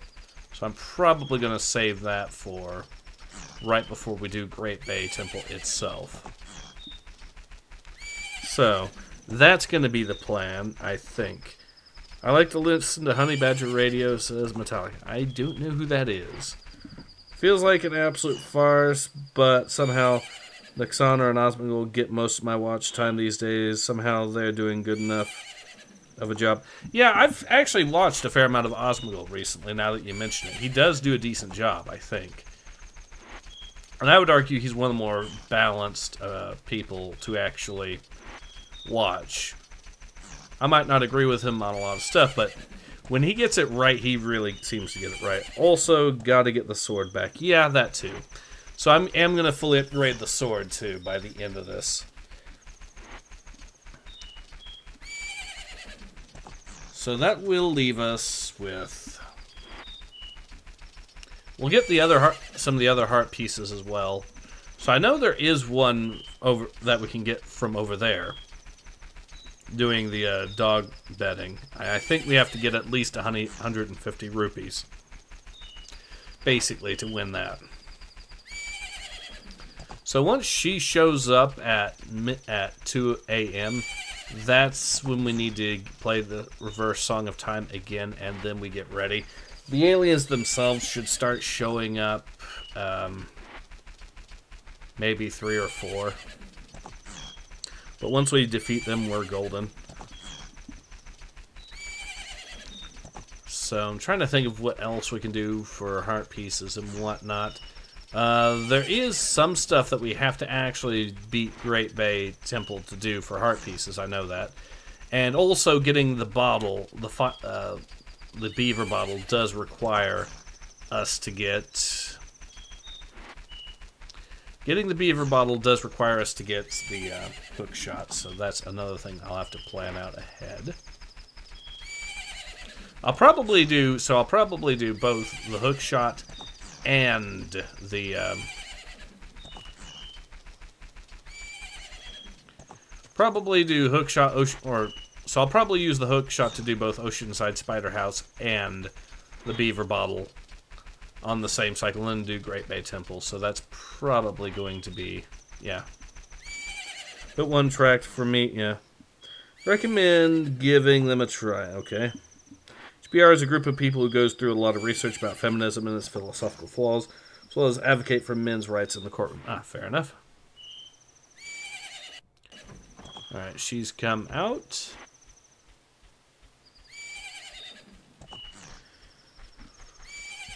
So I'm probably going to save that for right before we do Great Bay Temple itself. So that's going to be the plan, I think. I like to listen to Honey Badger Radio, says Metallica. I don't know who that is. Feels like an absolute farce, but somehow Nexana and Osmond get most of my watch time these days. Somehow they're doing good enough of a job. Yeah, I've actually watched a fair amount of Osmond recently, now that you mention it. He does do a decent job, I think. And I would argue he's one of the more balanced people to actually watch. I might not agree with him on a lot of stuff, but when he gets it right, he really seems to get it right. Also, gotta get the sword back. Yeah, that too. So I am going to fully upgrade the sword, too, by the end of this. So that will leave us with... We'll get the other heart, some of the other heart pieces as well. So I know there is one over that we can get from over there, doing the dog betting. I think we have to get at least 150 rupees, basically, to win that. So once she shows up at 2 a.m., that's when we need to play the reverse Song of Time again, and then we get ready. The aliens themselves should start showing up, maybe 3 or 4. But once we defeat them, we're golden. So I'm trying to think of what else we can do for heart pieces and whatnot. There is some stuff that we have to actually beat Great Bay Temple to do for heart pieces, I know that. And also getting the bottle, the beaver bottle, does require us to get... Getting the beaver bottle does require us to get the hook shot, so that's another thing I'll have to plan out ahead. I'll probably do both the hook shot and the probably do hook shot so I'll probably use the hook shot to do both Oceanside Spider House and the beaver bottle on the same cycle and do Great Bay Temple. So that's probably going to be, yeah. But one track for me, yeah. Recommend giving them a try, okay. HBR is a group of people who goes through a lot of research about feminism and its philosophical flaws, as well as advocate for men's rights in the courtroom. Ah, fair enough. Alright, she's come out.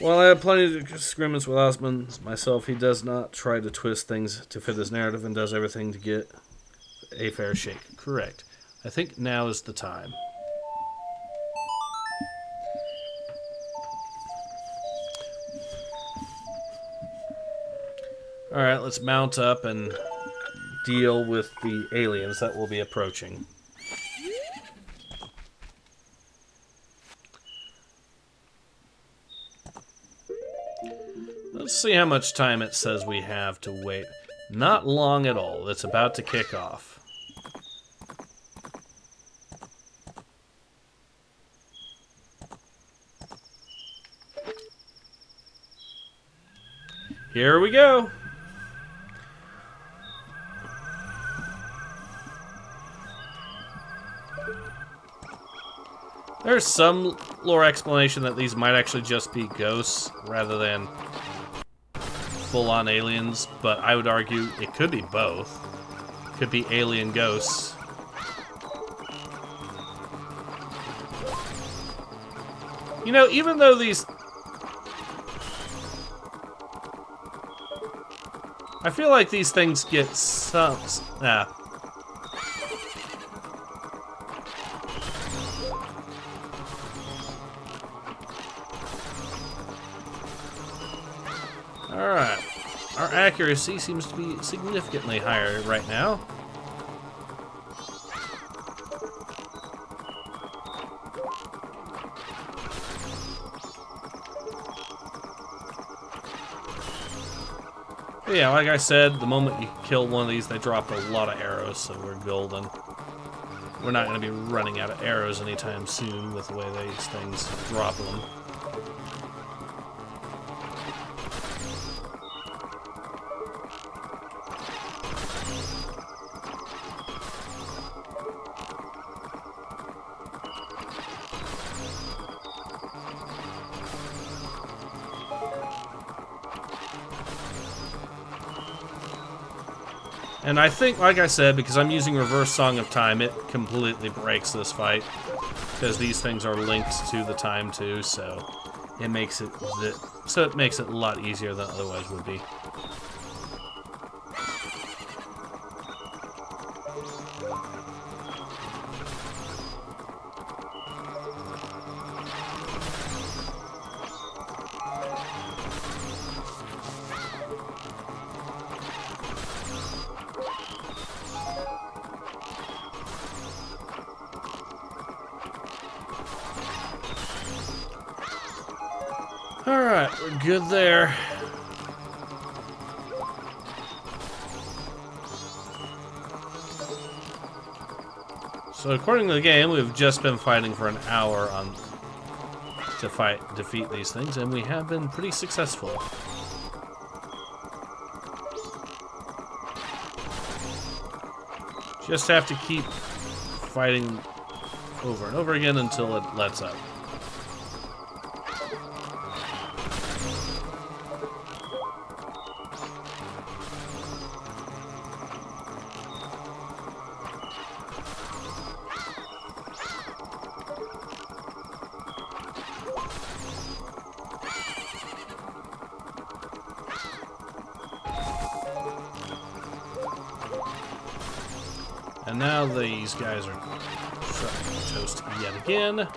While I have plenty of disagreements with Osman myself, he does not try to twist things to fit his narrative and does everything to get a fair shake. Correct. I think now is the time. Alright, let's mount up and deal with the aliens that will be approaching. Let's see how much time it says we have to wait. Not long at all. It's about to kick off. Here we go. There's some lore explanation that these might actually just be ghosts rather than full-on aliens, but I would argue it could be both. It could be alien ghosts. You know, even though these... I feel like these things get some... Alright. Our accuracy seems to be significantly higher right now. But yeah, like I said, the moment you kill one of these, they drop a lot of arrows, so we're golden. We're not going to be running out of arrows anytime soon with the way these things drop them. And I think, like I said, because I'm using Reverse Song of Time, it completely breaks this fight. Because these things are linked to the time too, so it makes it a lot easier than it otherwise would be. Alright, we're good there. So according to the game, we've just been fighting for an hour to defeat these things, and we have been pretty successful. Just have to keep fighting over and over again until it lets up. And now these guys are toast yet again.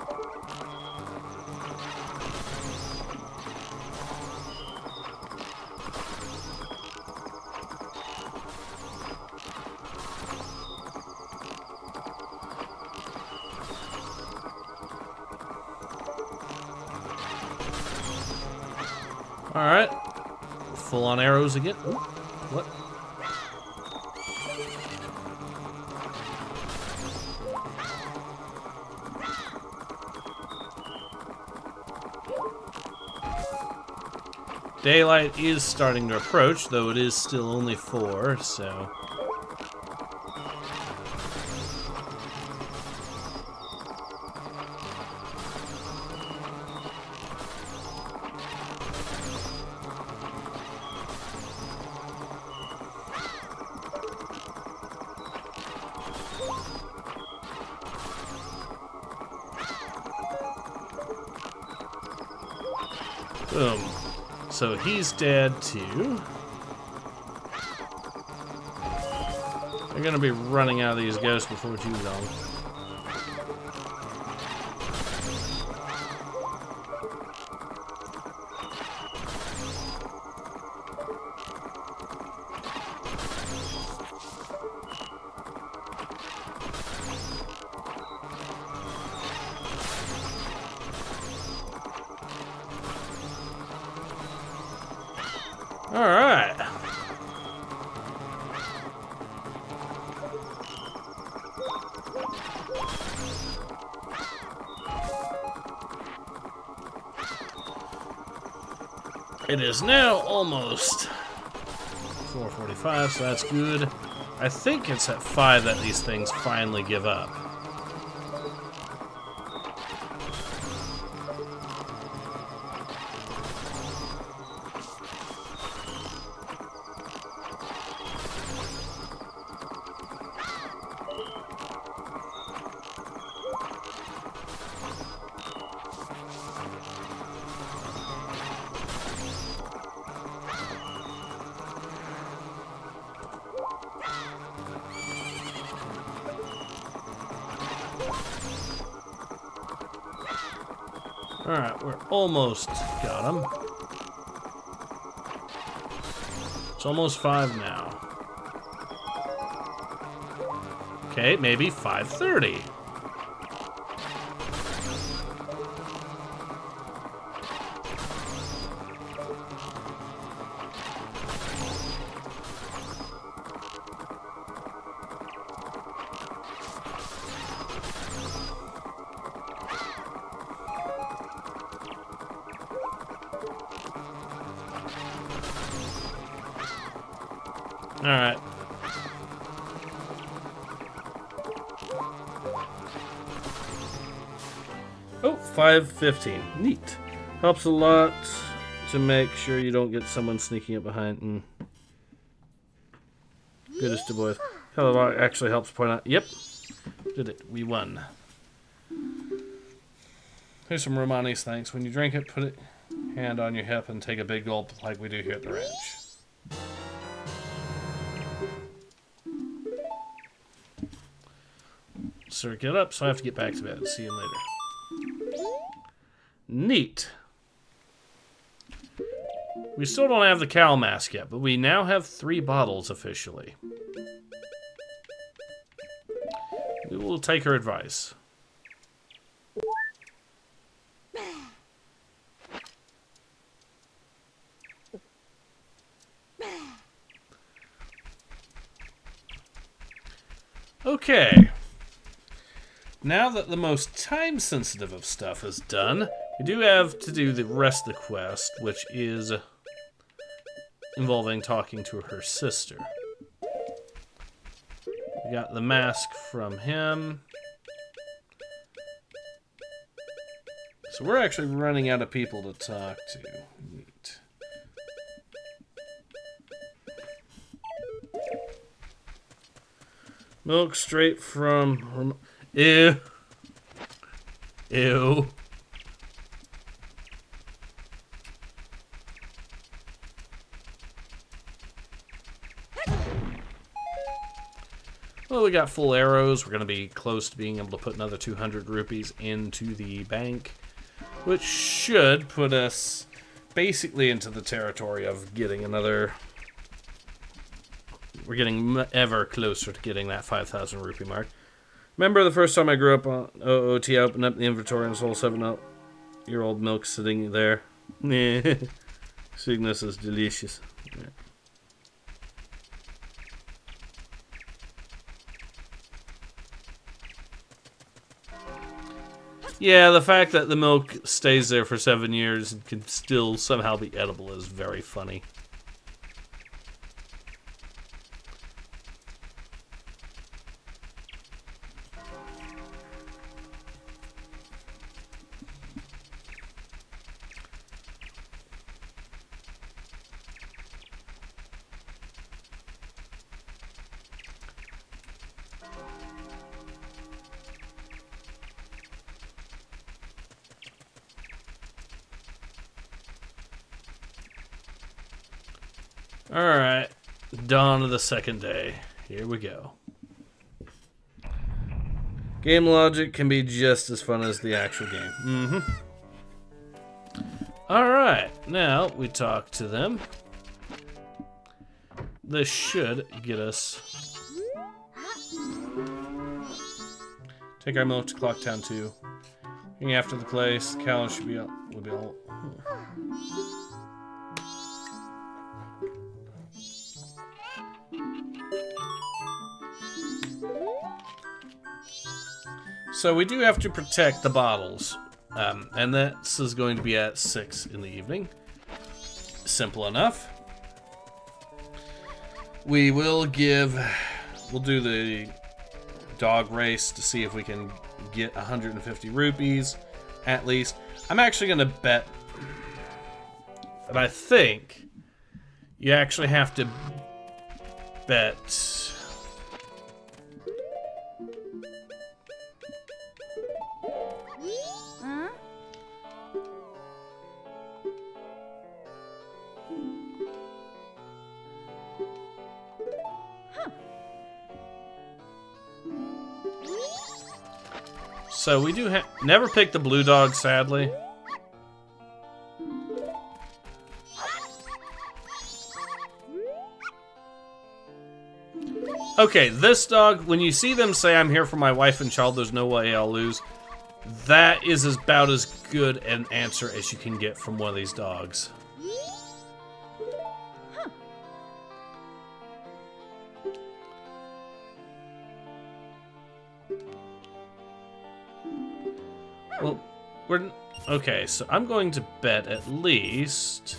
Alright. Full on arrows again. Ooh, what? Daylight is starting to approach, though it is still only 4, so... Boom. So he's dead too. They're gonna be running out of these ghosts before too long. All right. It is now almost 4:45, so that's good. I think it's at 5 that these things finally give up. Alright, we're almost got him. It's almost 5 now. Okay, maybe 5:30. Alright. Oh, 5:15. Neat. Helps a lot to make sure you don't get someone sneaking up behind. Good as to boys. Hell of a lot actually helps point out. Yep. Did it. We won. Here's some Romani's thanks. When you drink it, put it hand on your hip and take a big gulp like we do here at the ranch. Sir, get up, so I have to get back to bed. See you later. Neat. We still don't have the cow mask yet, but we now have 3 bottles officially. We will take her advice. Okay. Now that the most time-sensitive of stuff is done, we do have to do the rest of the quest, which is involving talking to her sister. We got the mask from him. So we're actually running out of people to talk to. Neat. Milk straight from... Ew. Ew. Well, we got full arrows. We're going to be close to being able to put another 200 rupees into the bank, which should put us basically into the territory of getting another... We're getting ever closer to getting that 5,000 rupee mark. Remember the first time I grew up on OOT, I opened up the inventory and saw 7-year-old milk sitting there. Cygnus is delicious. Yeah. Yeah, the fact that the milk stays there for 7 years and can still somehow be edible is very funny. Alright, dawn of the second day. Here we go. Game logic can be just as fun as the actual game. Alright, now we talk to them. This should get us... Take our milk to Clocktown 2. Looking after the place, the cow should be will be all... So we do have to protect the bottles, and this is going to be at 6 in the evening. Simple enough. We'll do the dog race to see if we can get 150 rupees, at least. I'm actually going to bet, and I think you actually have to bet... So we do never pick the blue dog, sadly. Okay, this dog, when you see them say, "I'm here for my wife and child, there's no way I'll lose," that is about as good an answer as you can get from one of these dogs. Well, okay, so I'm going to bet at least...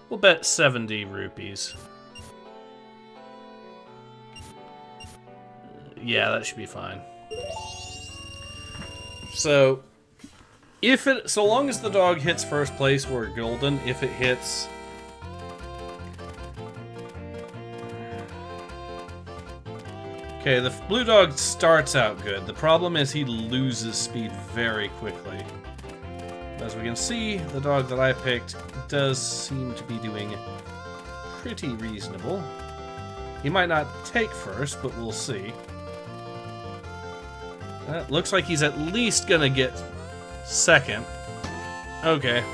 We'll bet 70 rupees. Yeah, that should be fine. So, so long as the dog hits first place, we're golden. If it hits... Okay, the blue dog starts out good. The problem is he loses speed very quickly. As we can see, the dog that I picked does seem to be doing pretty reasonable. He might not take first, but we'll see. Looks like he's at least gonna get second. Okay.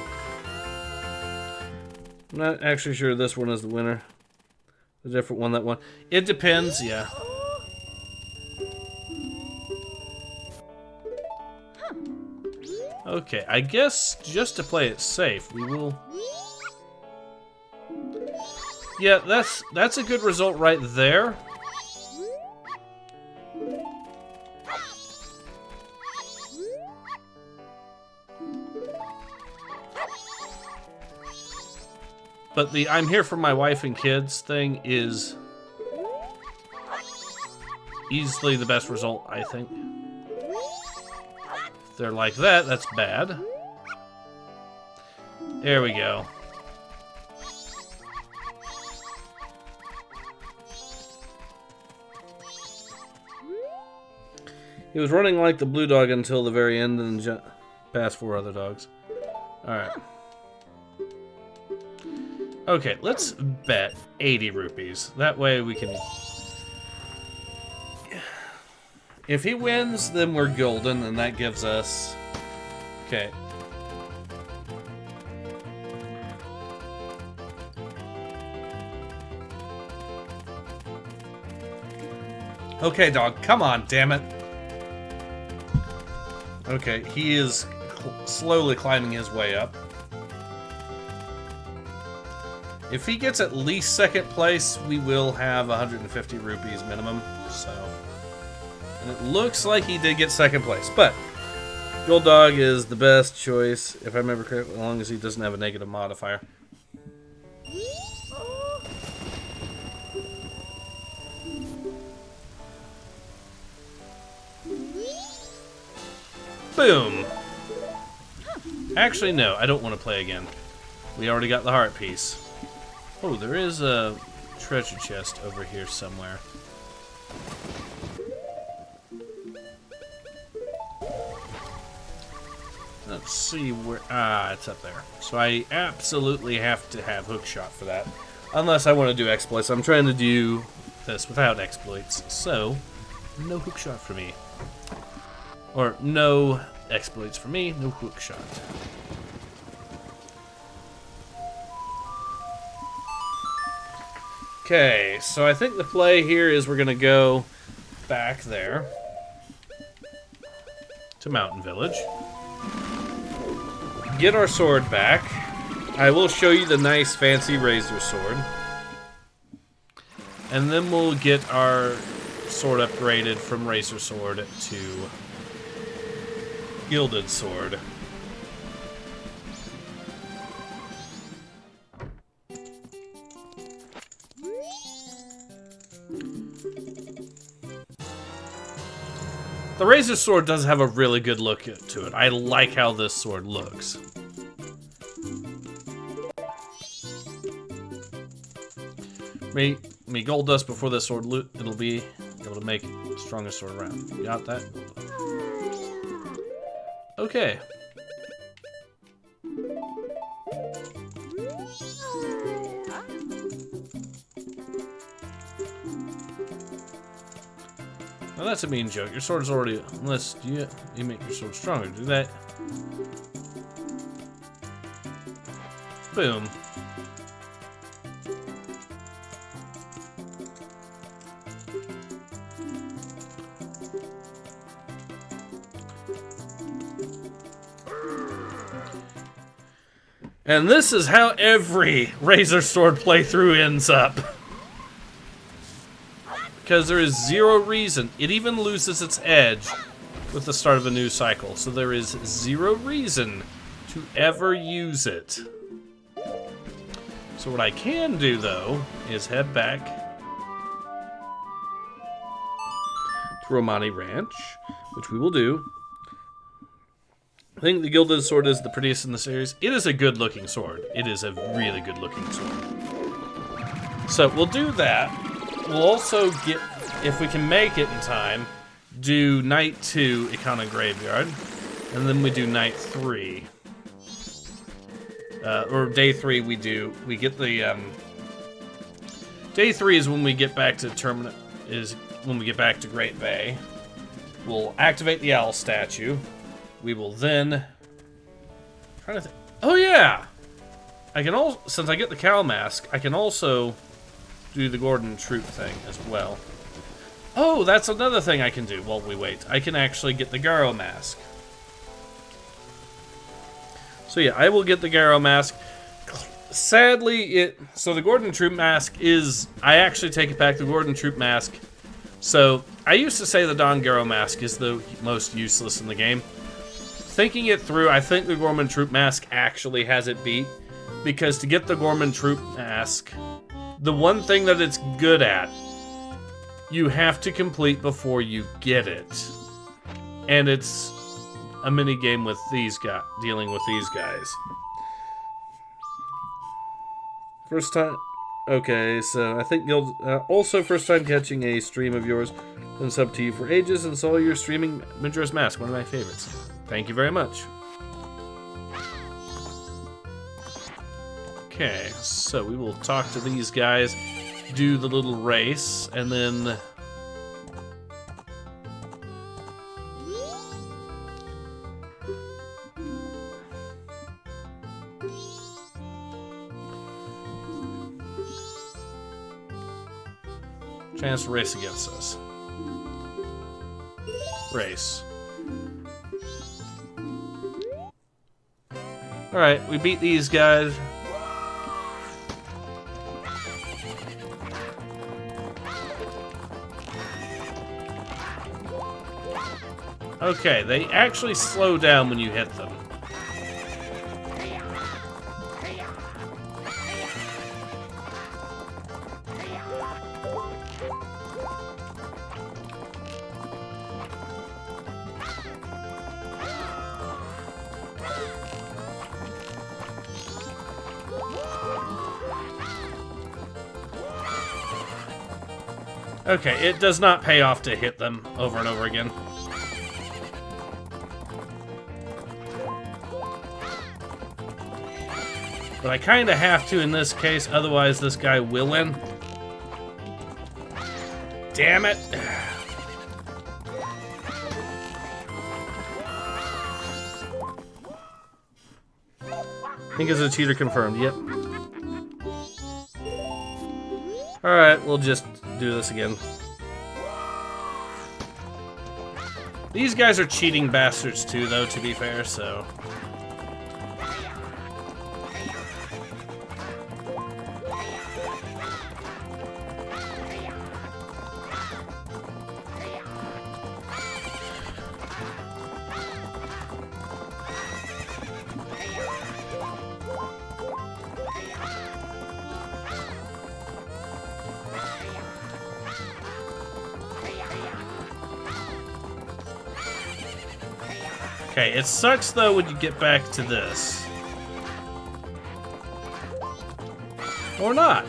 I'm not actually sure this one is the winner. The different one, that one. It depends, yeah. Okay, I guess just to play it safe, we will... Yeah, that's a good result right there. But the I'm here for my wife and kids thing is easily the best result, I think. If they're like that, that's bad. There we go. He was running like the blue dog until the very end and past 4 other dogs. Alright. Okay, let's bet 80 rupees. That way we can... If he wins, then we're golden, and that gives us... Okay. Okay, dog, come on, damn it. Okay, he is slowly climbing his way up. If he gets at least second place, we will have 150 rupees minimum, so... And it looks like he did get second place, but... Gold Dog is the best choice, if I remember correctly, as long as he doesn't have a negative modifier. Boom! Actually, no, I don't want to play again. We already got the heart piece. Oh, there is a treasure chest over here somewhere. Let's see where... Ah, it's up there. So I absolutely have to have hookshot for that. Unless I want to do exploits. I'm trying to do this without exploits. So, no hookshot for me. Or, no exploits for me, no hookshot. Okay, so I think the play here is we're going to go back there to Mountain Village. Get our sword back. I will show you the nice fancy razor sword. And then we'll get our sword upgraded from razor sword to gilded sword. The razor sword does have a really good look to it. I like how this sword looks. Me gold dust before this sword loot. It'll be able to make the strongest sword around. You got that? Okay. Well, that's a mean joke. Your sword is already... Unless you make your sword stronger. Do that. Boom. And this is how every Razor Sword playthrough ends up. Because there is zero reason. It even loses its edge with the start of a new cycle. So there is zero reason to ever use it. So what I can do, though, is head back to Romani Ranch, which we will do. I think the Gilded Sword is the prettiest in the series. It is a good-looking sword. It is a really good-looking sword. So we'll do that. We'll also get, if we can make it in time, do Night 2 Ikana Graveyard. And then we do Night 3. Or Day 3 we get the Day 3 is when we get back to Great Bay. We'll activate the owl statue. We will then... Oh yeah! I can also, since I get the cow mask, I can also do the Gordon Troop thing as well. Oh, that's another thing I can do while we wait. I can actually get the Garo mask. So yeah, I will get the Garo mask. Sadly, so the Gordon Troop mask is... I actually take it back, the Gordon Troop mask. So, I used to say the Don Garo mask is the most useless in the game. Thinking it through, I think the Gorman Troop mask actually has it beat. Because to get the Gorman Troop mask, the one thing that it's good at, you have to complete before you get it. And it's a mini game with these guys, dealing with these guys. First time... Okay, so I think you'll... also first time catching a stream of yours. Been sub to you for ages and saw your streaming Majora's Mask, one of my favorites. Thank you very much. Okay, so we will talk to these guys, do the little race, and then... Chance to race against us. Race. Alright, we beat these guys. Okay, they actually slow down when you hit them. Okay, it does not pay off to hit them over and over again. But I kind of have to in this case, otherwise this guy will win. Damn it. I think it's a cheater confirmed, yep. Alright, we'll just do this again. These guys are cheating bastards too, though, to be fair, so... Okay, it sucks though when you get back to this. Or not.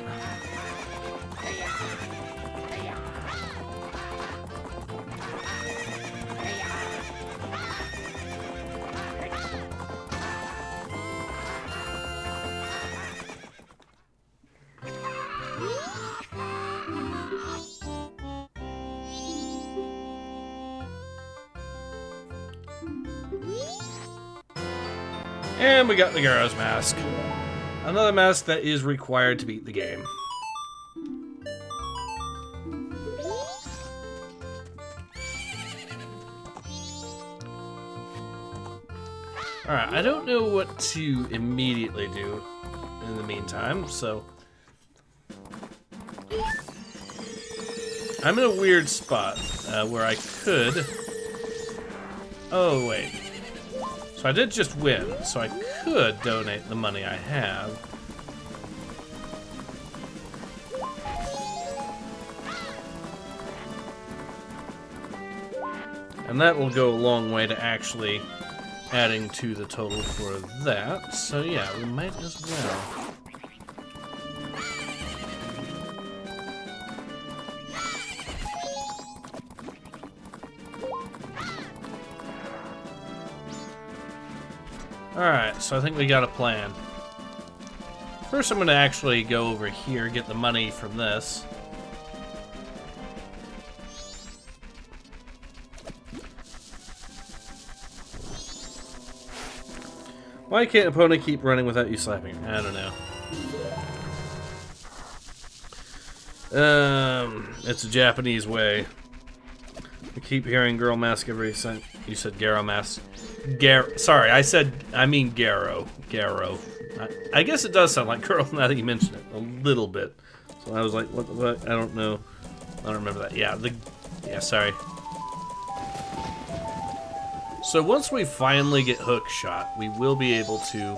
And we got the Garo's mask. Another mask that is required to beat the game. Alright, I don't know what to immediately do in the meantime, so... I'm in a weird spot where I could... Oh, wait. So I did just win, so I could donate the money I have. And that will go a long way to actually adding to the total for that. So yeah, we might as well. Alright, so I think we got a plan. First, I'm going to actually go over here, get the money from this. Why can't opponent keep running without you slapping her? I don't know. It's a Japanese way. I keep hearing girl mask every time. You said Garo mask. Sorry, I mean Garo. Garo. I guess it does sound like girl now that you mention it. A little bit. So I was like, what the fuck? I don't know. I don't remember that. Yeah, sorry. So once we finally get hook shot, we will be able to...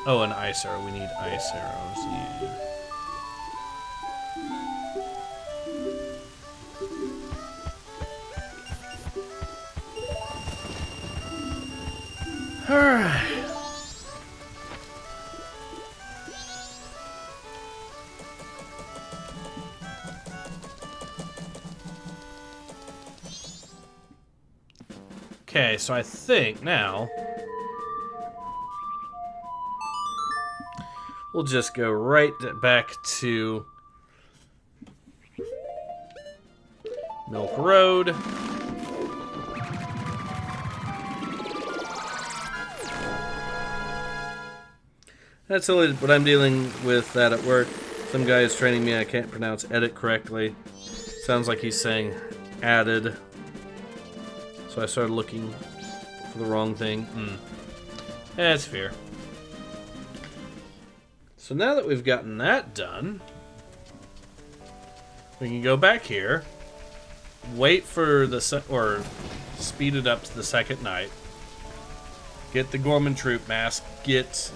Oh, an ice arrow. We need ice arrows. Yeah. Alright. Okay, so I think now we'll just go right back to Milk Road. That's totally what I'm dealing with that at work. Some guy is training me, I can't pronounce edit correctly. Sounds like he's saying added. So I started looking for the wrong thing. That's fair. So now that we've gotten that done, we can go back here, wait for the or speed it up to the second night, get the Gorman Troop mask, get,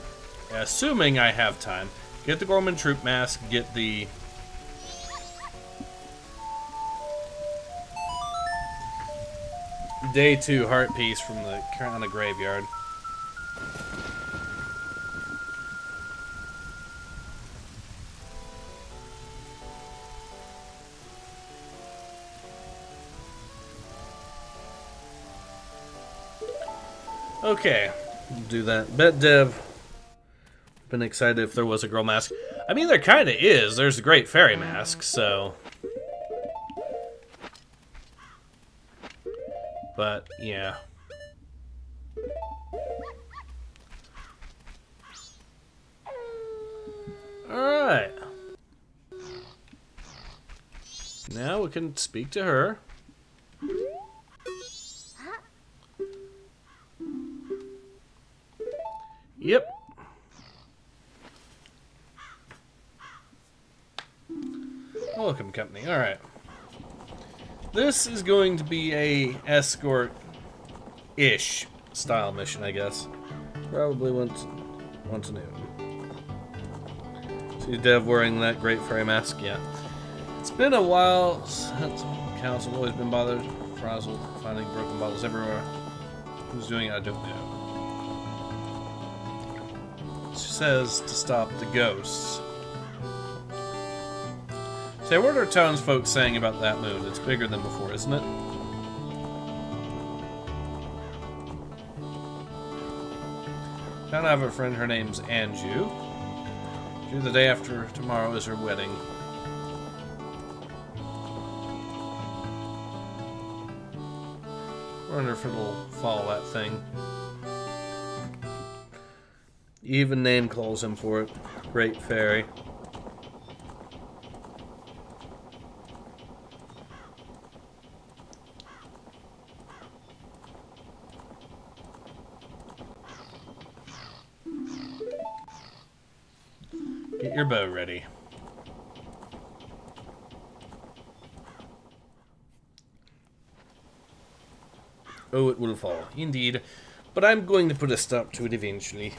assuming I have time, get the Gorman Troop mask, get the Day 2 heart piece from the Crown of Graveyard. Okay, we'll do that. Bet Dev been excited if there was a girl mask. I mean, there kind of is. There's a Great Fairy mask, so... But, yeah. Alright. Now we can speak to her. Yep. Welcome, company. Alright. This is going to be a escort-ish style mission, I guess. Probably once a noon. See Dev wearing that Great Fairy mask? Yeah. It's been a while since Council have always been bothered. Frazzled, finding broken bottles everywhere. Who's doing it? I don't know. She says to stop the ghosts. Say, what are townsfolk saying about that moon? It's bigger than before, isn't it? Found I have a friend, her name's Anju. Due the day after tomorrow is her wedding. Wonder if it'll follow that thing. Even name calls him for it. Great Fairy. Get your bow ready. Oh, it will fall. Indeed. But I'm going to put a stop to it eventually.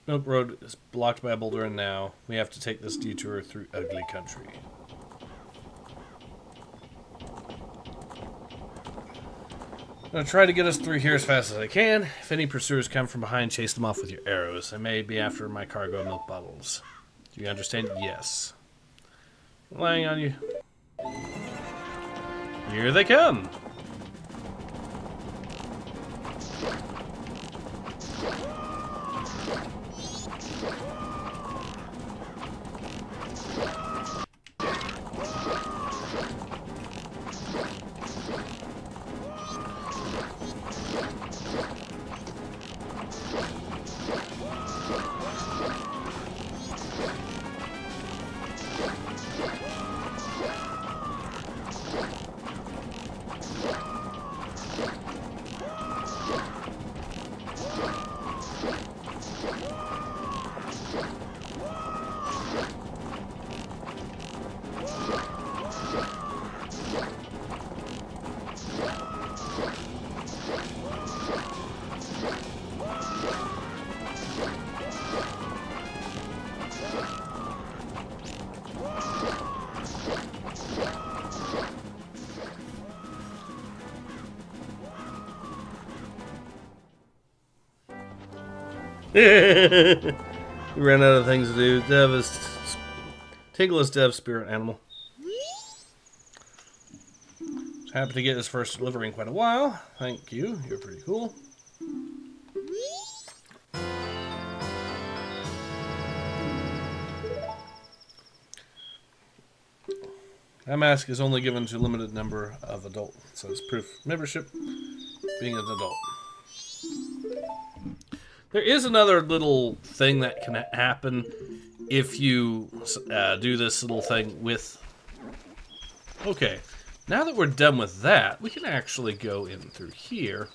Milk Road is blocked by a boulder, and now we have to take this detour through ugly country. I'm going to try to get us through here as fast as I can. If any pursuers come from behind, chase them off with your arrows. I may be after my cargo of milk bottles. Do you understand? Yes. Relying on you. Here they come. We ran out of things to do. Dev is Tingle is Dev's spirit animal. Happy to get his first delivery in quite a while. Thank you. You're pretty cool. That mask is only given to a limited number of adults, so it's proof of membership being an adult. There is another little thing that can happen if you do this little thing with... Okay, now that we're done with that, we can actually go in through here.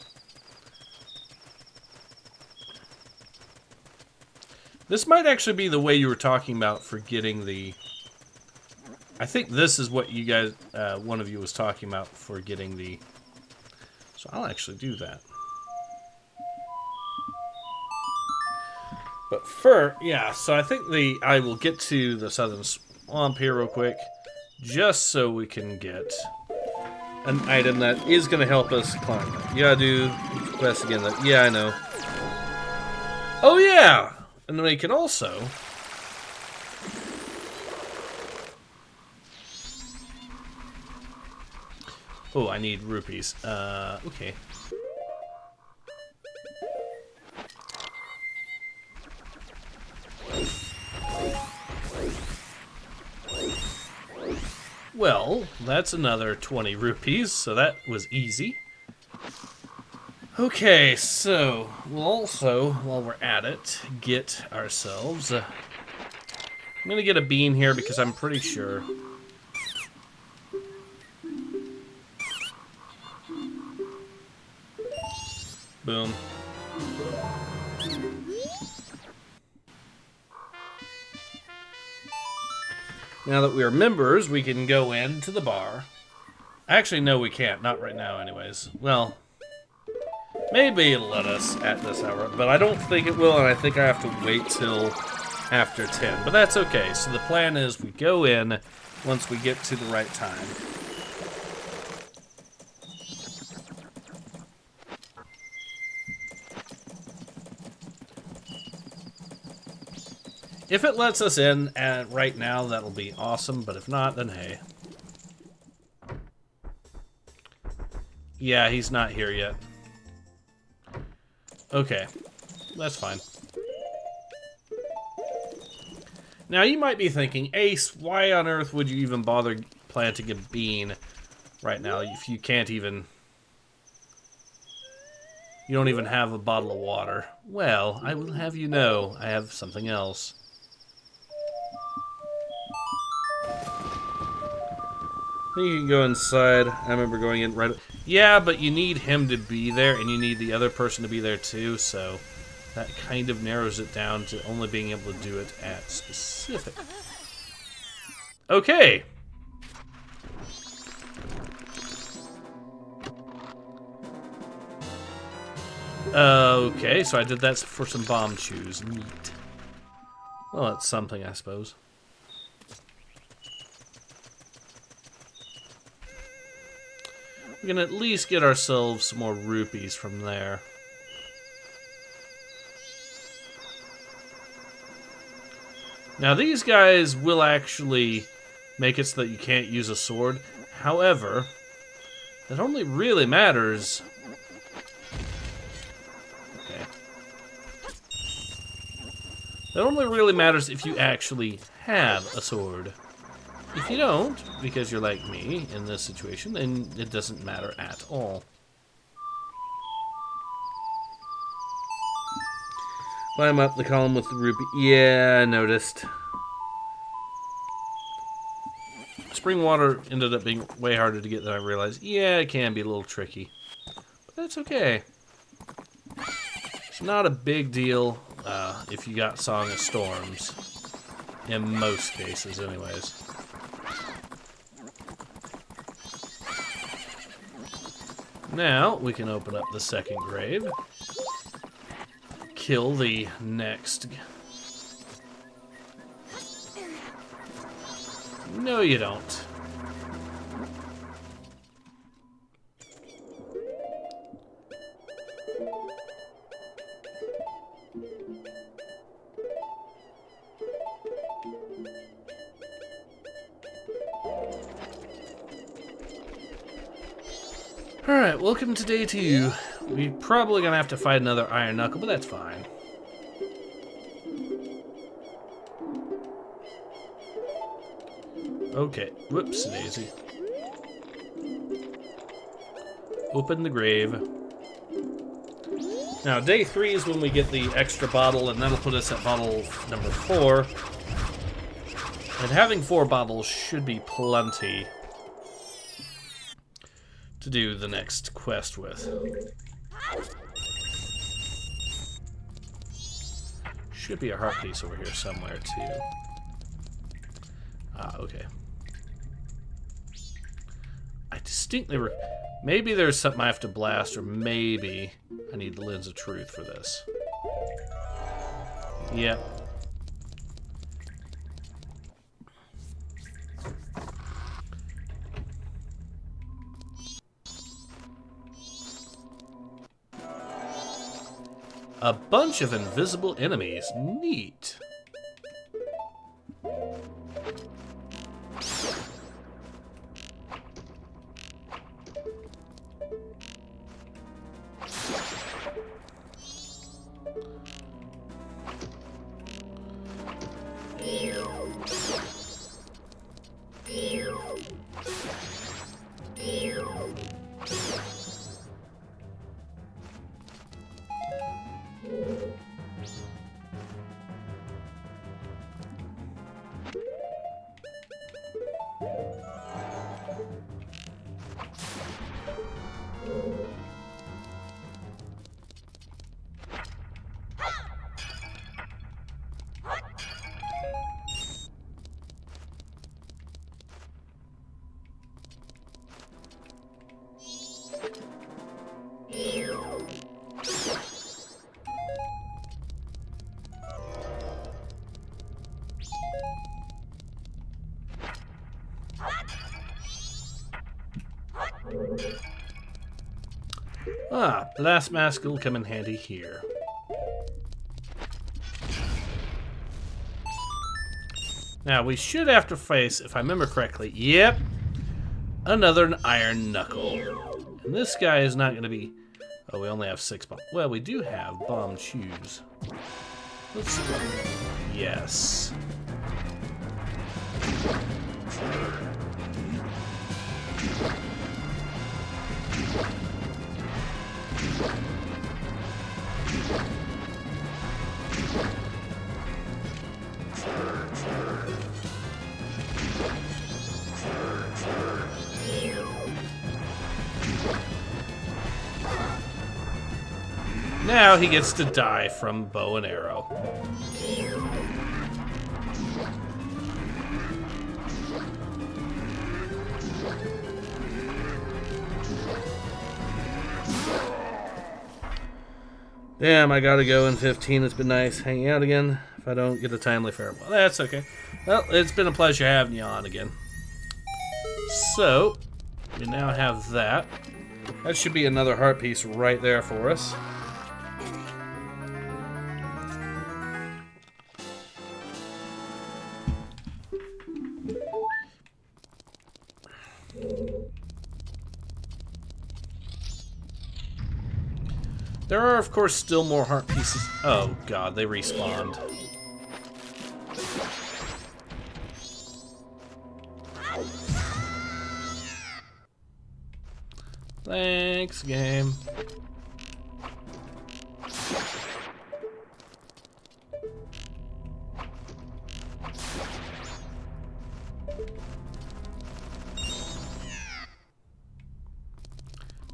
This might actually be the way you were talking about for getting the... I think this is what you guys, one of you was talking about for getting the... So I'll actually do that. But yeah, so I think I will get to the southern swamp here real quick, just so we can get an item that is going to help us climb that. You gotta do the quest again. Yeah, I know. Oh yeah! And then we can also... Oh, I need rupees. Okay. Well, that's another 20 rupees, so that was easy. Okay, so we'll also, while we're at it, get ourselves... I'm going to get a bean here because I'm pretty sure... Boom. Now that we are members, we can go into the bar. Actually, no, we can't. Not right now, anyways. Well, maybe it'll let us at this hour, but I don't think it will, and I think I have to wait till after 10. But that's okay. So the plan is we go in once we get to the right time. If it lets us in right now, that'll be awesome, but if not, then hey. Yeah, he's not here yet. Okay, that's fine. Now, you might be thinking, Ace, why on earth would you even bother planting a bean right now if you can't even... You don't even have a bottle of water. Well, I will have you know, I have something else. I think you can go inside. I remember going in right... Yeah, but you need him to be there, and you need the other person to be there too, so that kind of narrows it down to only being able to do it at specific. Okay. Okay, so I did that for some bomb chews. Neat. Well, that's something, I suppose. We can at least get ourselves some more rupees from there. Now these guys will actually make it so that you can't use a sword. However, That only really matters... Okay. That only really matters if you actually have a sword. If you don't, because you're like me in this situation, then it doesn't matter at all. Climb up the column with the rupee. Yeah, I noticed. Spring water ended up being way harder to get than I realized. Yeah, it can be a little tricky. But that's okay. It's not a big deal if you got Song of Storms. In most cases, anyways. Now, we can open up the second grave. Kill the next. No, you don't. Alright, welcome to day 2. We're probably gonna have to fight another Iron Knuckle, but that's fine. Okay, whoops, daisy. Open the grave. Now, day 3 is when we get the extra bottle, and that'll put us at bottle number 4. And having 4 bottles should be plenty to do the next quest with. Should be a heart piece over here somewhere, too. Ah, okay. I distinctly... Maybe there's something I have to blast, or maybe I need the Lens of Truth for this. Yep. A bunch of invisible enemies. Neat. Ah, Blast Mask will come in handy here. Now, we should have to face, if I remember correctly, yep, another Iron Knuckle. And this guy is not going to be... Oh, we only have 6 bombs. Well, we do have bomb shoes. Let's see. Yes. Now he gets to die from bow and arrow. Damn, I gotta go in 15. It's been nice hanging out again. If I don't get a timely farewell, that's okay. Well, it's been a pleasure having you on again. So, we now have that. That should be another heart piece right there for us. There are, of course, still more heart pieces. Oh, God, they respawned. Thanks, game.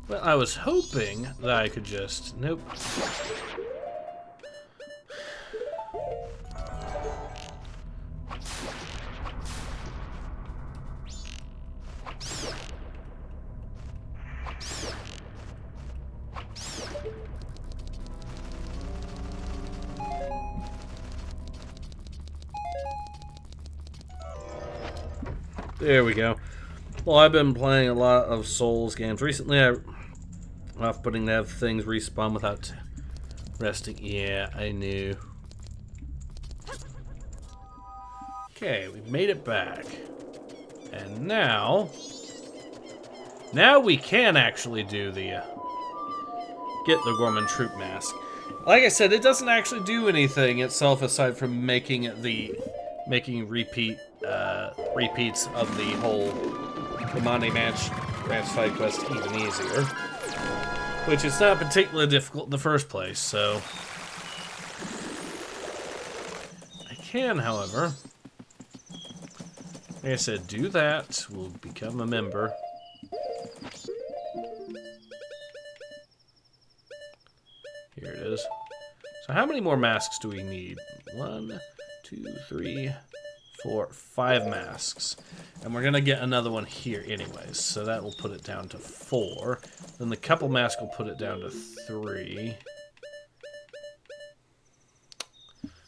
Well, I was hoping that I could just... Nope. There we go. Well, I've been playing a lot of Souls games. Recently, I'm off-putting to have things respawn without resting. Yeah, I knew. Okay, we've made it back. And now we can actually do the, get the Gorman Troop Mask. Like I said, it doesn't actually do anything itself aside from making repeats of the whole Commanding Match side quest even easier. Which is not particularly difficult in the first place, so... I can, however... Like I said, do that. We'll become a member. Here it is. So how many more masks do we need? 1, 2, 3, 4, 5 masks. And we're going to get another one here anyways. So that will put it down to 4. Then the couple mask will put it down to 3.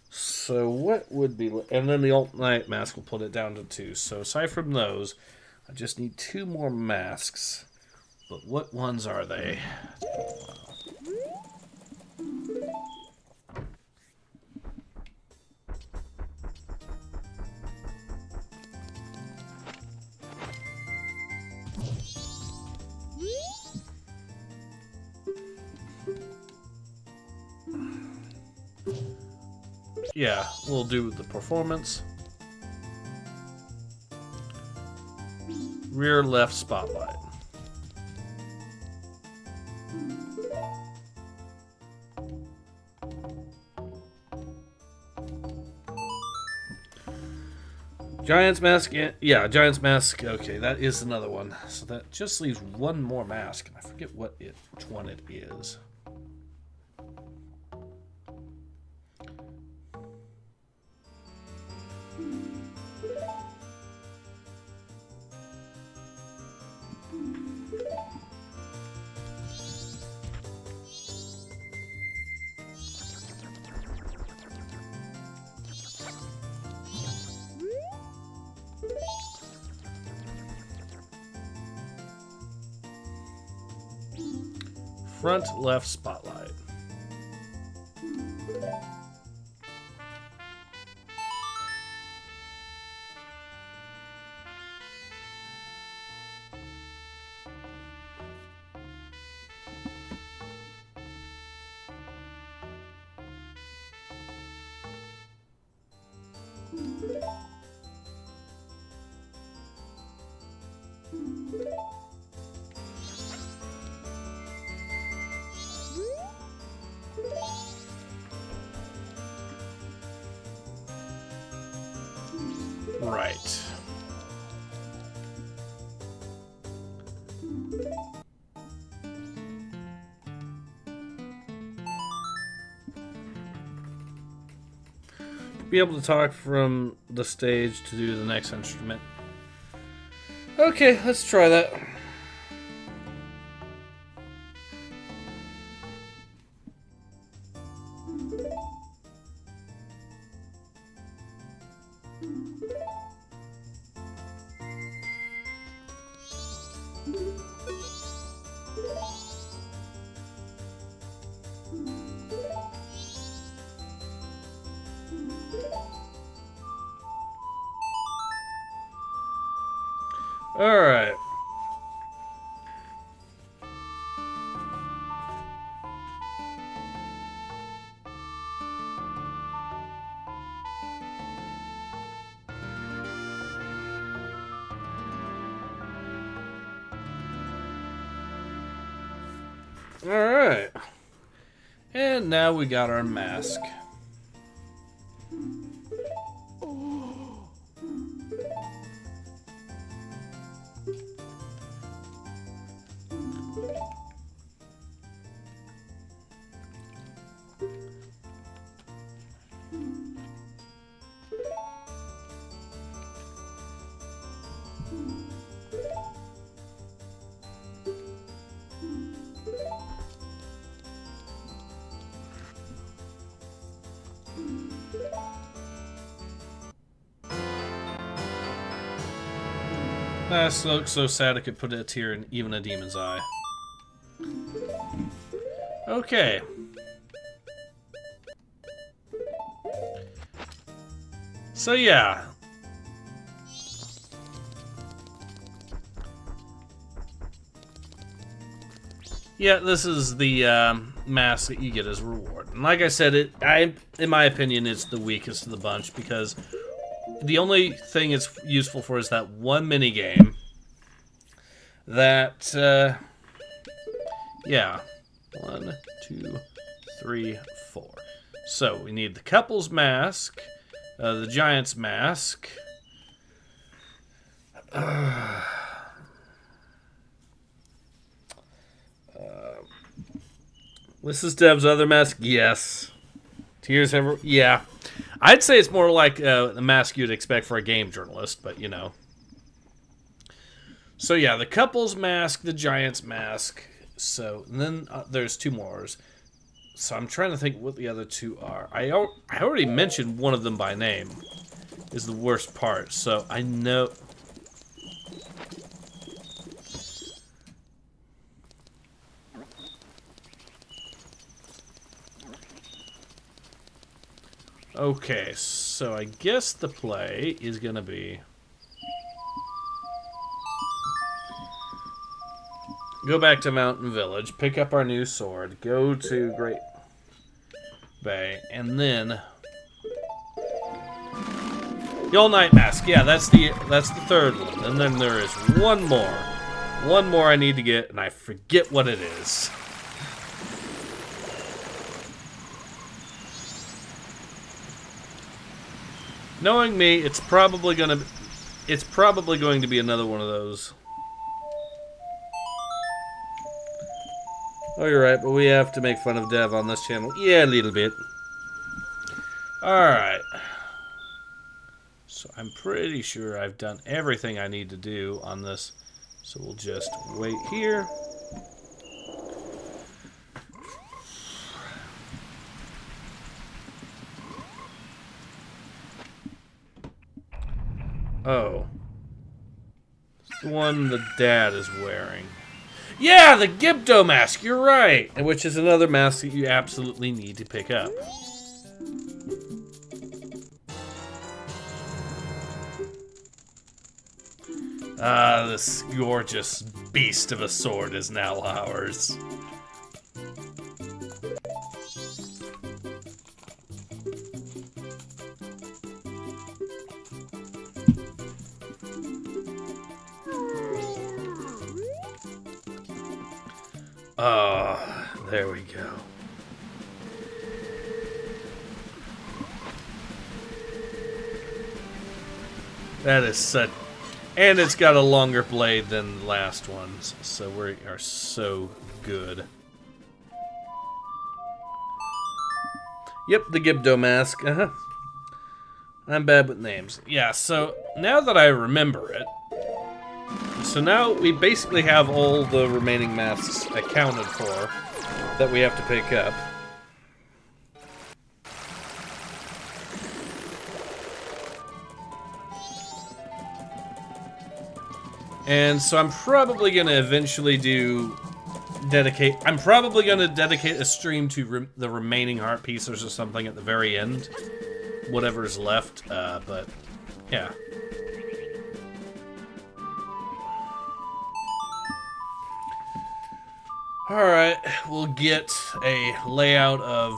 So what would be... And then the alt night mask will put it down to 2. So aside from those, I just need 2 more masks. But what ones are they? Yeah, we'll do the performance. Rear left spotlight. Giant's Mask, yeah, Giant's Mask, okay, that is another one. So that just leaves one more mask, and I forget which one it is. Front left spotlight. Right. Be able to talk from the stage to do the next instrument. Okay, let's try that. Alright. Alright. And now we got our mask. That looks so sad I could put a tear in even a demon's eye. Okay. So yeah. Yeah, this is the mask that you get as a reward. And like I said, in my opinion, it's the weakest of the bunch because the only thing it's useful for is that one mini game. That, yeah. 1, 2, 3, 4. So we need the couple's mask, the giant's mask. This is Dev's other mask. Yes. Tears ever. Yeah. I'd say it's more like the mask you'd expect for a game journalist, but you know. So yeah, the couple's mask, the giant's mask. So and then there's two more. So I'm trying to think what the other two are. I already mentioned one of them by name. Is the worst part. So I know. Okay, so I guess the play is gonna be go back to Mountain Village, pick up our new sword, go to Great Bay, and then the All-Night Mask. Yeah, that's the third one. And then there is one more. One more I need to get, and I forget what it is. Knowing me, it's probably going to be another one of those. Oh, you're right, but we have to make fun of Dev on this channel. Yeah, a little bit. Alright. So I'm pretty sure I've done everything I need to do on this. So we'll just wait here. Oh. It's the one the dad is wearing. Yeah, the Gibdo mask, you're right! Which is another mask that you absolutely need to pick up. Ah, this gorgeous beast of a sword is now ours. Oh, there we go. That is such... And it's got a longer blade than the last ones, so we are so good. Yep, the Gibdo mask. Uh-huh. I'm bad with names. Yeah, so now that I remember it, so now we basically have all the remaining masks accounted for that we have to pick up. And so I'm probably going to eventually dedicate a stream to the remaining heart pieces or something at the very end. Whatever's left, but yeah. Alright, we'll get a layout of...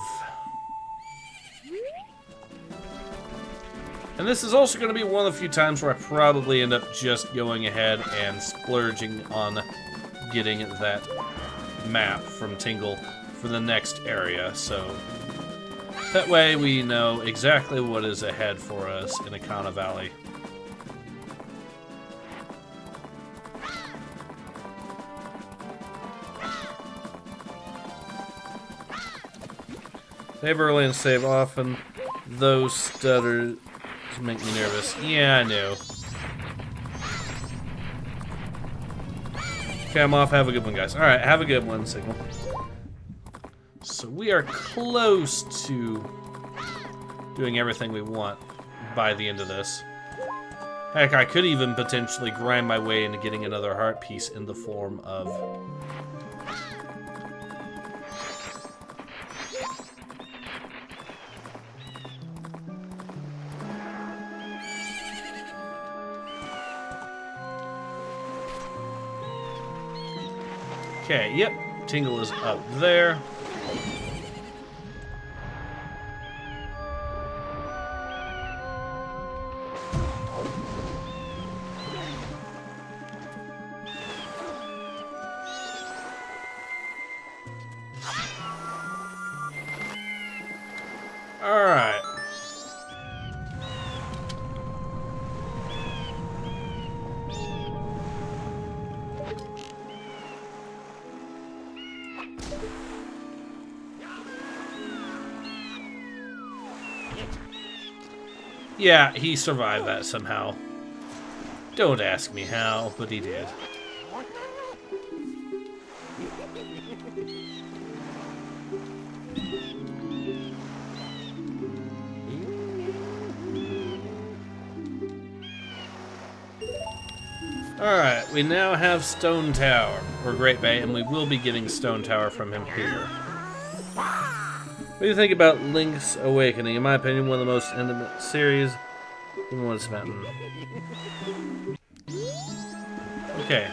And this is also going to be one of the few times where I probably end up just going ahead and splurging on getting that map from Tingle for the next area, so that way we know exactly what is ahead for us in Akana Valley. Save early and save often. Those stutters make me nervous. Yeah, I know. Okay, I'm off. Have a good one, guys. Alright, have a good one, Signal. So we are close to doing everything we want by the end of this. Heck, I could even potentially grind my way into getting another heart piece in the form of... Okay, yep, Tingle is up there. Alright. Yeah, he survived that somehow. Don't ask me how, but he did. Alright, we now have Stone Tower, or Great Bay, and we will be getting Stone Tower from him here. What do you think about Link's Awakening? In my opinion, one of the most intimate series. Even when it's mountain. Okay.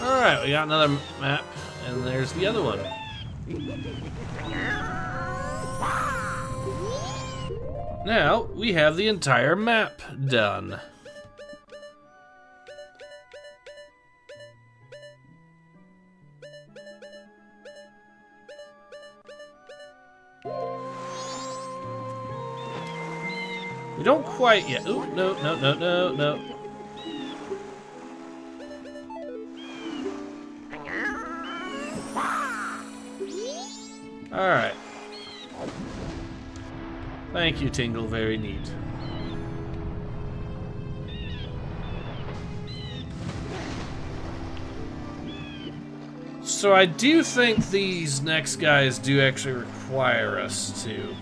Alright, we got another map, and there's the other one. Now, we have the entire map done. We don't quite yet. Ooh, no. Alright. Thank you, Tingle. Very neat. So I do think these next guys do actually require us to...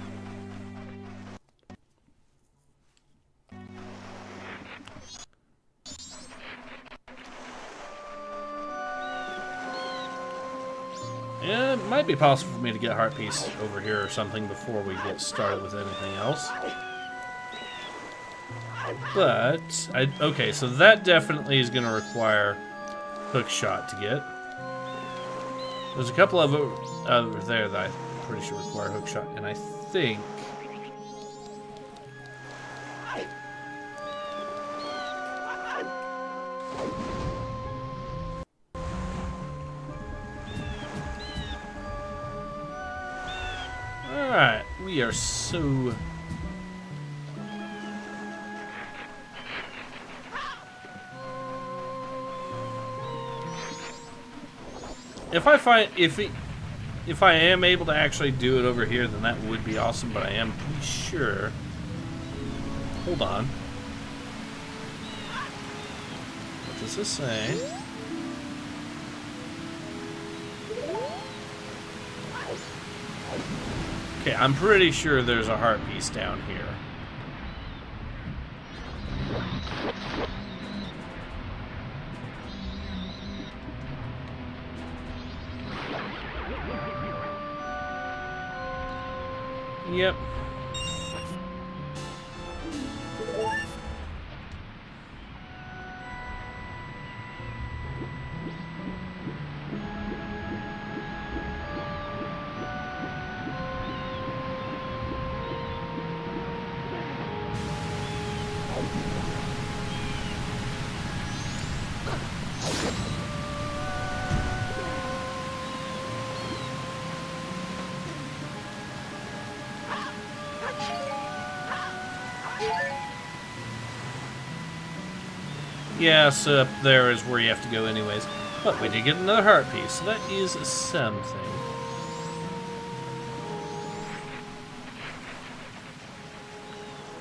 Yeah, it might be possible for me to get Heart Piece over here or something before we get started with anything else. But, okay, so that definitely is going to require Hook Shot to get. There's a couple of over there that I'm pretty sure require Hook Shot, and I think... Alright, we are so... If I am able to actually do it over here, then that would be awesome, but I am pretty sure... Hold on. What does this say? Okay, I'm pretty sure there's a heart piece down here. Yep. Yeah, so up there is where you have to go anyways. But we did get another heart piece, so that is something.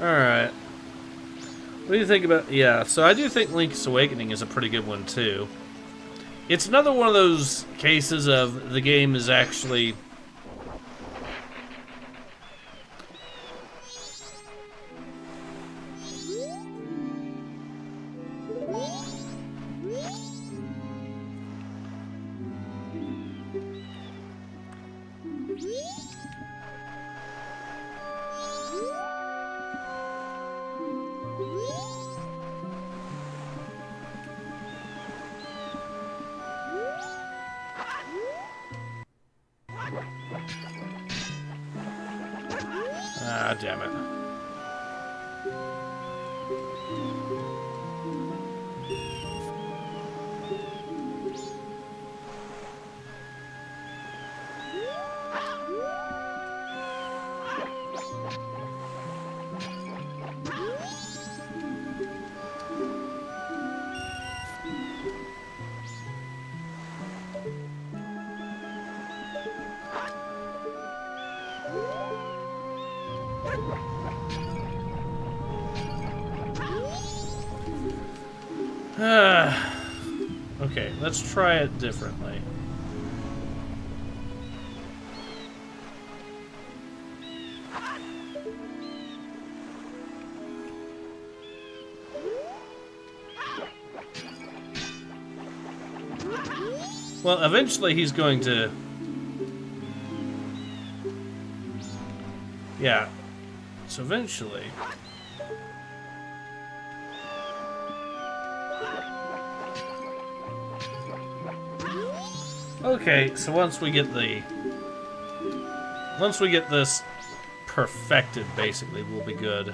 Alright. What do you think about... Yeah, so I do think Link's Awakening is a pretty good one, too. It's another one of those cases of the game is actually... Ah, damn it. Okay, let's try it differently. Well, eventually he's going to... Yeah. So eventually... Okay, so once we get this perfected, basically, we'll be good.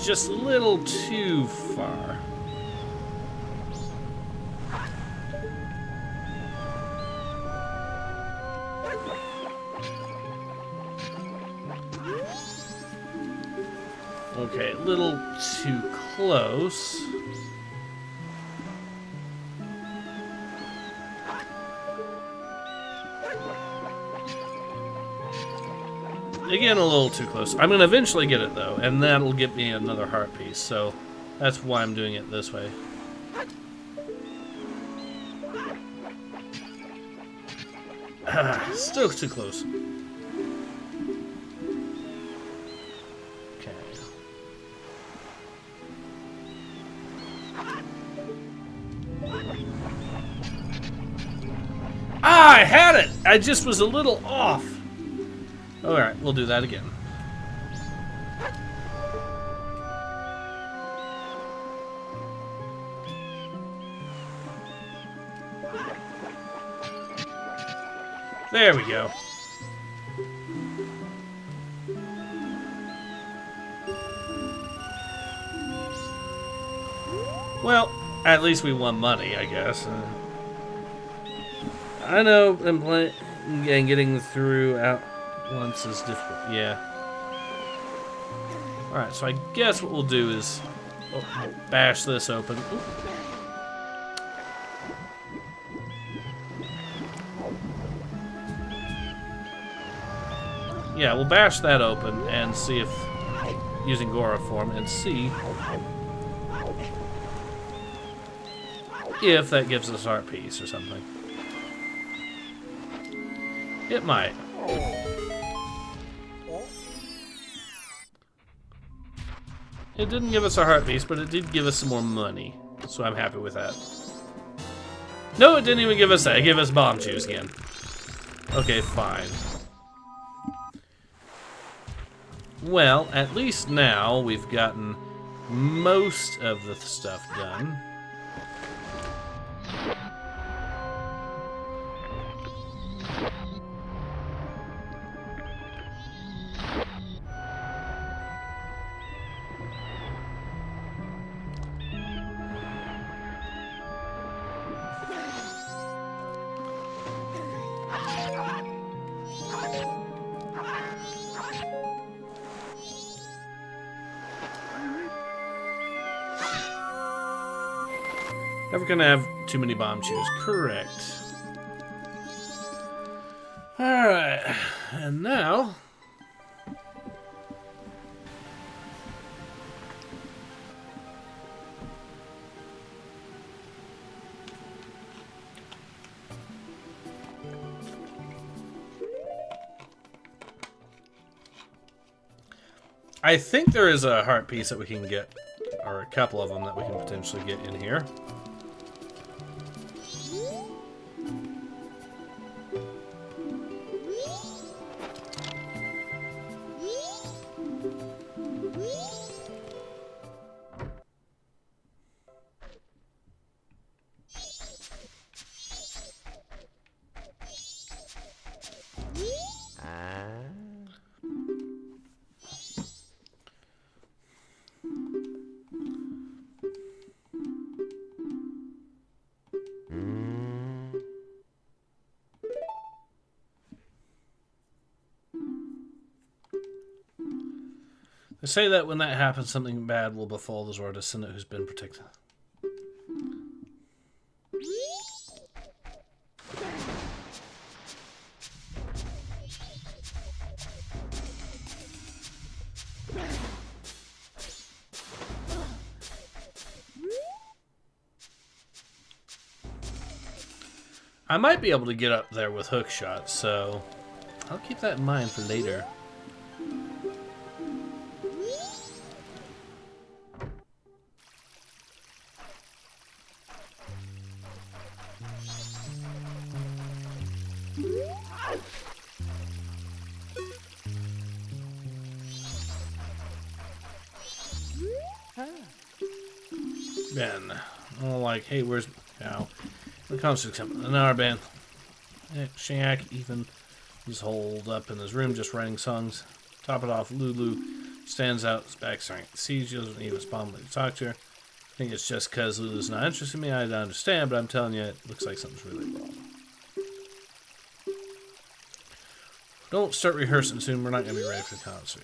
Just a little too far. Okay, a little too close. Again, a little too close. I'm going to eventually get it, though, and that'll get me another heart piece, so that's why I'm doing it this way. Still too close. Okay. Ah, I had it! I just was a little off. Alright, we'll do that again. There we go. Well, at least we won money, I guess. I know and getting through out once is difficult. Yeah. Alright, so I guess what we'll do is bash this open. Ooh. Yeah, we'll bash that open and see if, using Gora form, and see if that gives us art piece or something. It might. It didn't give us a heart piece, but it did give us some more money, so I'm happy with that. No, it didn't even give us that. It gave us bomb juice again. Okay, fine. Well, at least now we've gotten most of the stuff done. Never gonna have too many bomb chews. Correct. Alright. And now... I think there is a heart piece that we can get, or a couple of them that we can potentially get in here. They say that when that happens, something bad will befall the Zora descendant who's been protected. I might be able to get up there with hook shots, so I'll keep that in mind for later. Ben, oh, like, hey, where's now? The concert an hour band. Shaq even is holed up in his room just writing songs. Top it off, Lulu stands out his back strength. Sees you doesn't even respond to talk to her. I think it's just because Lulu's not interested in me. I don't understand, but I'm telling you, it looks like something's really wrong. Don't start rehearsing soon. We're not going to be ready for the concert.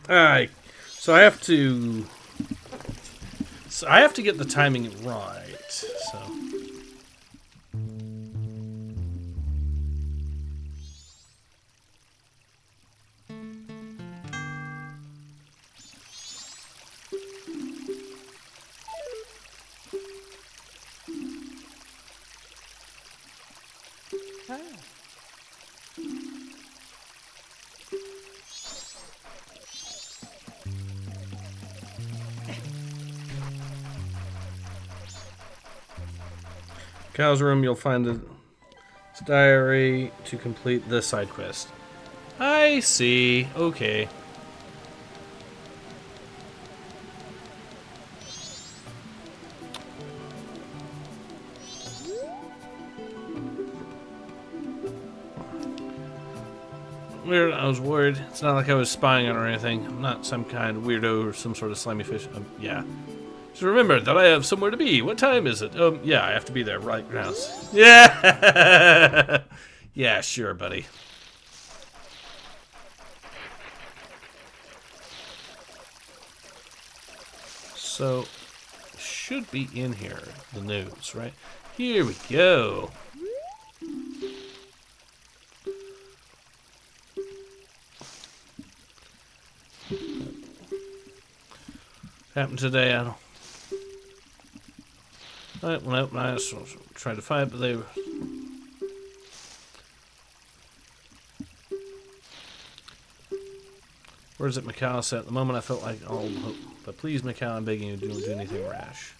Alright, so I have to get the timing right, so. Cal's room, you'll find his diary to complete the side quest. I see. Okay. Weird. I was worried. It's not like I was spying on her or anything. I'm not some kind of weirdo or some sort of slimy fish. Yeah. Just remember that I have somewhere to be. What time is it? Yeah, I have to be there right now. Yeah! Yeah, sure, buddy. So, should be in here, the news, right? Here we go. Happened today, I don't... Right, well, nope, I tried to fight, but they were... Where's it, Mikhail said? At the moment I felt like all hope. But please, Mikhail, I'm begging you, don't do anything rash.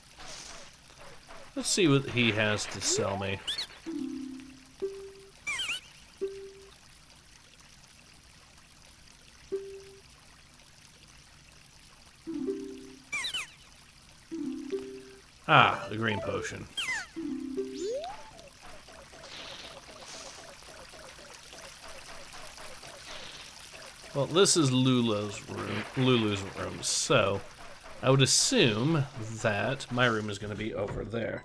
Let's see what he has to sell me. Ah, the green potion. Well, this is Lulu's room, so I would assume that my room is going to be over there.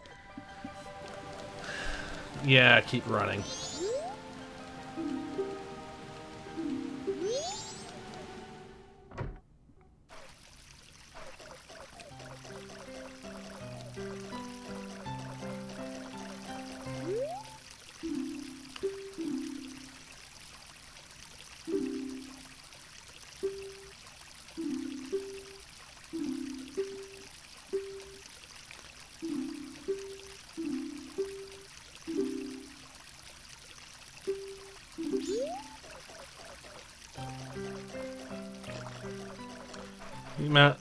Yeah, keep running.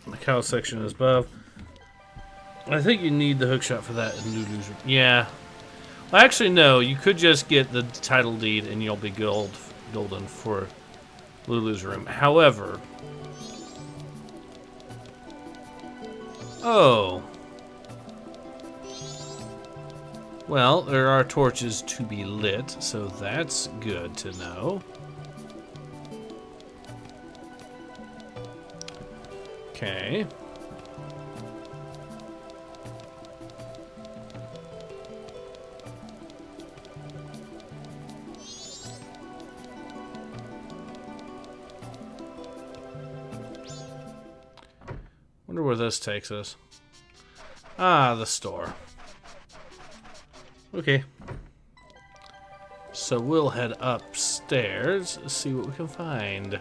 The cow section is above. I think you need the hookshot for that in Lulu's room. Yeah. Well, actually, no. You could just get the title deed and you'll be golden for Lulu's room. However... Oh. Well, there are torches to be lit, so that's good to know. Okay. Wonder where this takes us. Ah, the store. Okay. So we'll head upstairs, see what we can find.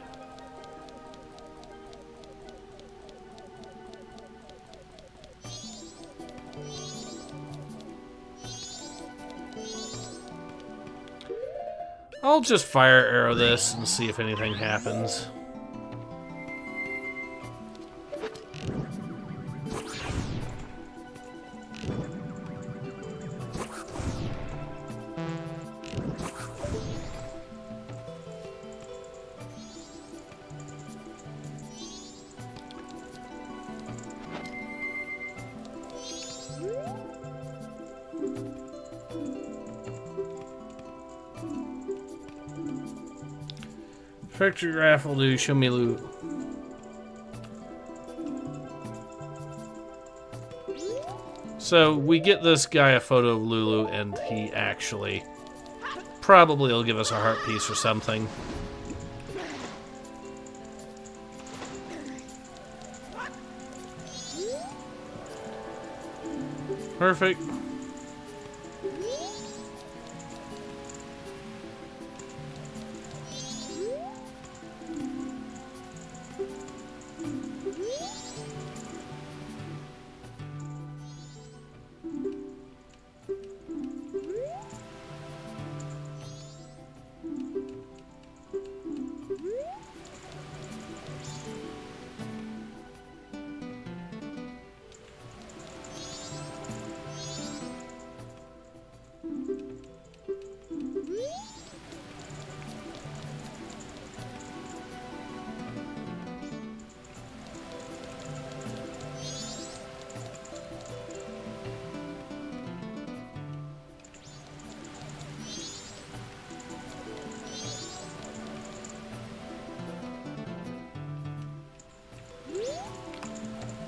I'll just fire arrow this and see if anything happens. Factory raffle do, show me loot. So we get this guy a photo of Lulu and he actually probably will give us a heart piece or something. Perfect.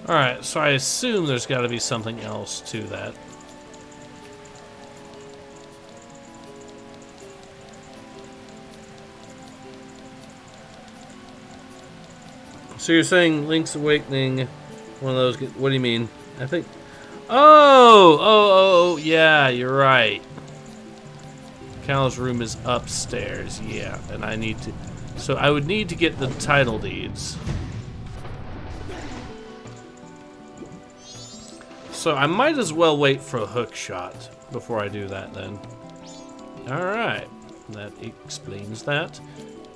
Alright, so I assume there's got to be something else to that. So you're saying Link's Awakening, one of those, what do you mean? I think, oh, yeah, you're right. Cal's room is upstairs, yeah, and I need to, so I would need to get the title deeds. So I might as well wait for a hook shot before I do that then. Alright, that explains that.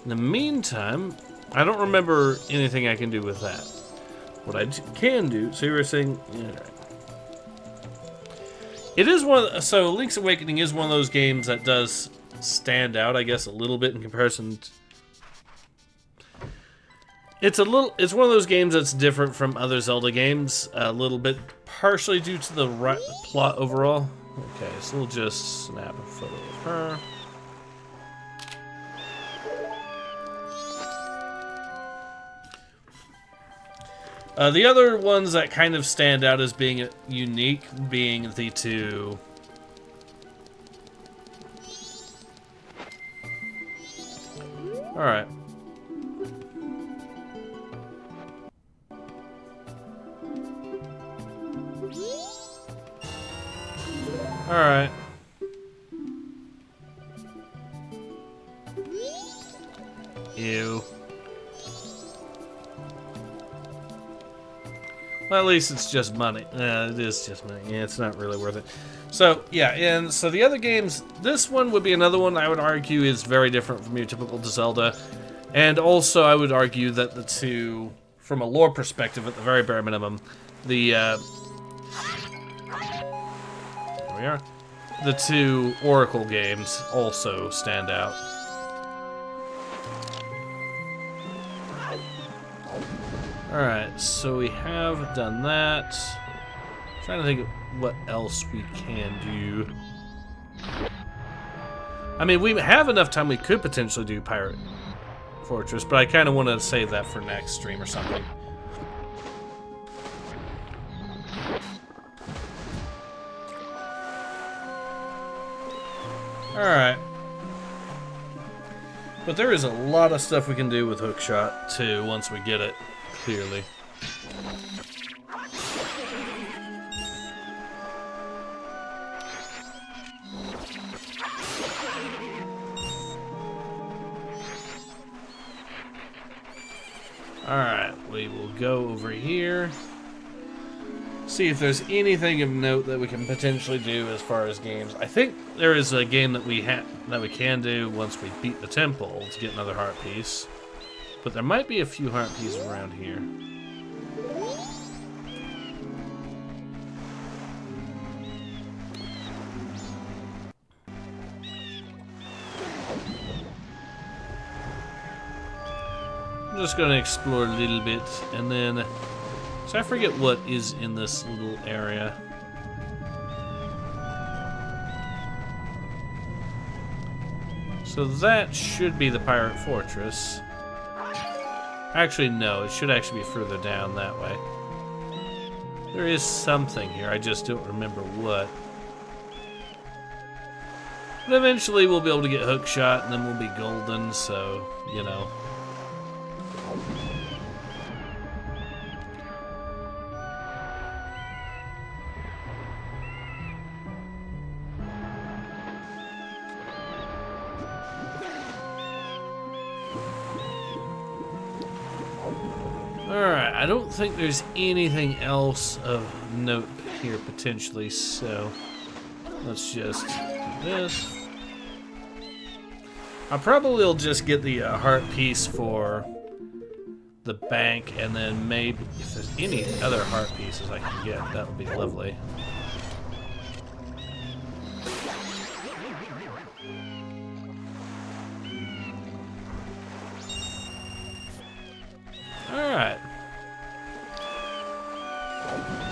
In the meantime, I don't remember anything I can do with that. What I can do, so you were saying, yeah. It is one, so Link's Awakening is one of those games that does stand out, I guess, a little bit in comparison to, it's one of those games that's different from other Zelda games, a little bit, partially due to the plot overall. Okay, so we'll just snap a photo of her. The other ones that kind of stand out as being unique being the two... Alright. Alright. Ew. Well, at least it's just money. It is just money. Yeah, it's not really worth it. So, yeah, and so the other games, this one would be another one I would argue is very different from your typical Zelda. And also, I would argue that the two, from a lore perspective, at the very bare minimum, the, here we are. The two Oracle games also stand out. Alright, so we have done that. Trying to think of what else we can do. I mean, we have enough time we could potentially do Pirate Fortress, but I kind of want to save that for next stream or something. Alright. But there is a lot of stuff we can do with Hookshot, too, once we get it, clearly. Alright, we will go over here. See if there's anything of note that we can potentially do as far as games. I think there is a game that we can do once we beat the temple to get another heart piece. But there might be a few heart pieces around here. I'm just going to explore a little bit, and then... So I forget what is in this little area. So that should be the Pirate Fortress. Actually, no, it should actually be further down that way. There is something here, I just don't remember what. But eventually we'll be able to get Hookshot, and then we'll be golden, so, you know. Alright, I don't think there's anything else of note here potentially, so let's just do this. I probably will just get the heart piece for the bank, and then maybe if there's any other heart pieces I can get, that would be lovely. Alright.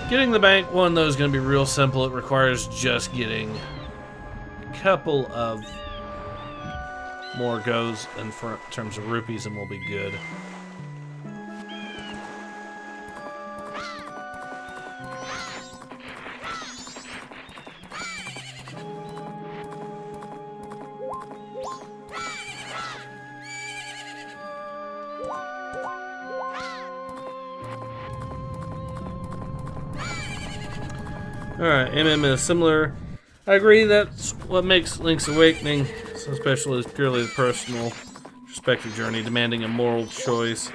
Getting the bank one, though, is going to be real simple. It requires just getting a couple of more goes in terms of rupees, and we'll be good. Alright, MM is similar. I agree that's what makes Link's Awakening so special, is purely the personal, perspective journey, demanding a moral choice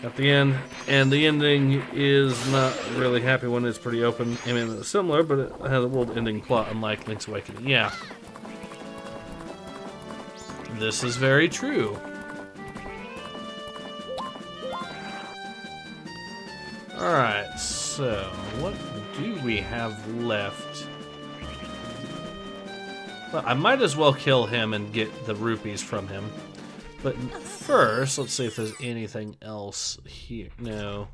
at the end. And the ending is not a really happy one, it's pretty open. MM is similar, but it has a world-ending plot, unlike Link's Awakening. Yeah. This is very true. Alright, so what do we have left? Well, I might as well kill him and get the rupees from him. But first, let's see if there's anything else here. No.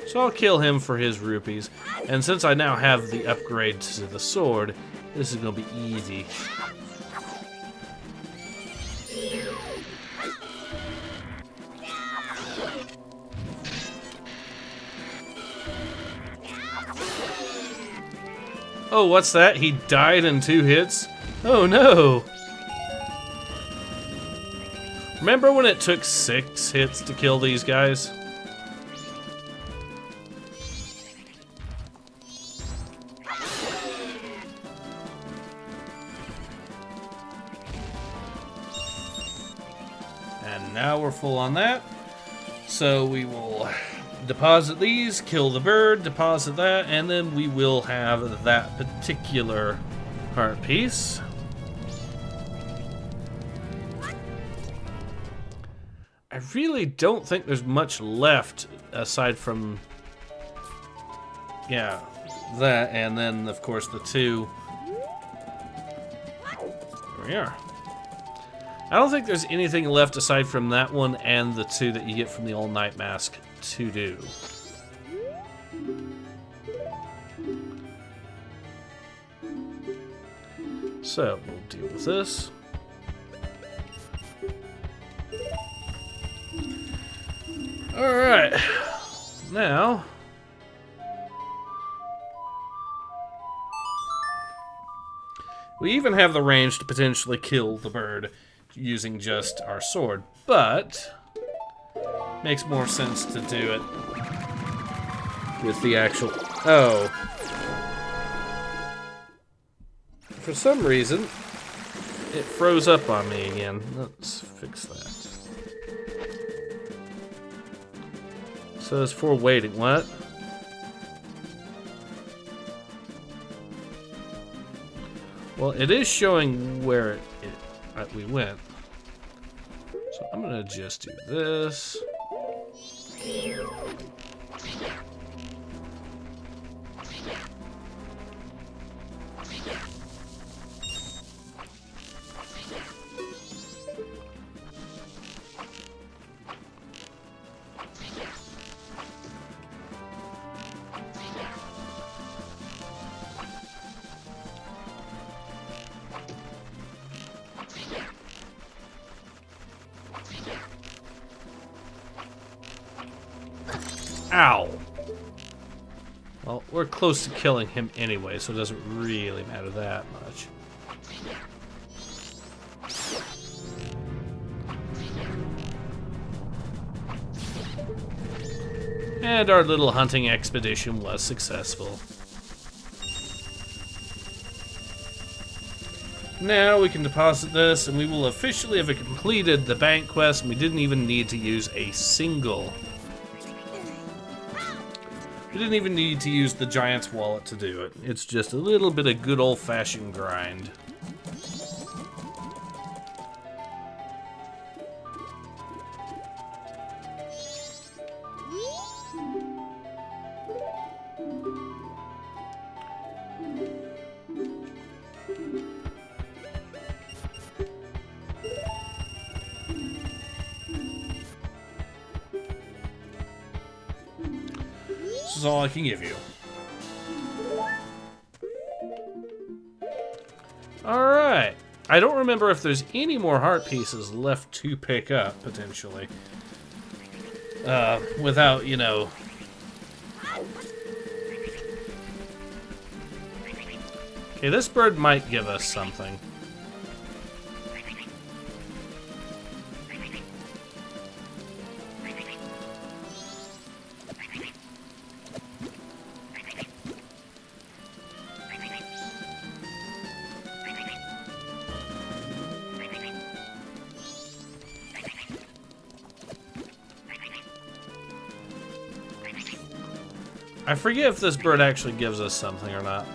So I'll kill him for his rupees. And since I now have the upgrade to the sword, this is going to be easy. Oh, what's that? He died in 2 hits? Oh no! Remember when it took 6 hits to kill these guys? And now we're full on that. So we will deposit these, kill the bird, deposit that, and then we will have that particular heart piece. I really don't think there's much left aside from, yeah, that, and then of course the 2. There we are. I don't think there's anything left aside from that one and the 2 that you get from the all-night mask to do. So we'll deal with this. Alright, now we even have the range to potentially kill the bird using just our sword, but makes more sense to do it with the actual... Oh. For some reason, it froze up on me again. Let's fix that. So it's for waiting. What? Well, it is showing where we went. So I'm gonna just do this. Ow! Well, we're close to killing him anyway, so it doesn't really matter that much. And our little hunting expedition was successful. Now we can deposit this, and we will officially have completed the bank quest, and we didn't even need to use a single... We didn't even need to use the giant's wallet to do it. It's just a little bit of good old-fashioned grind. This is all I can give you. Alright. I don't remember if there's any more heart pieces left to pick up, potentially. Without, you know... Okay, this bird might give us something. I forget if this bird actually gives us something or not.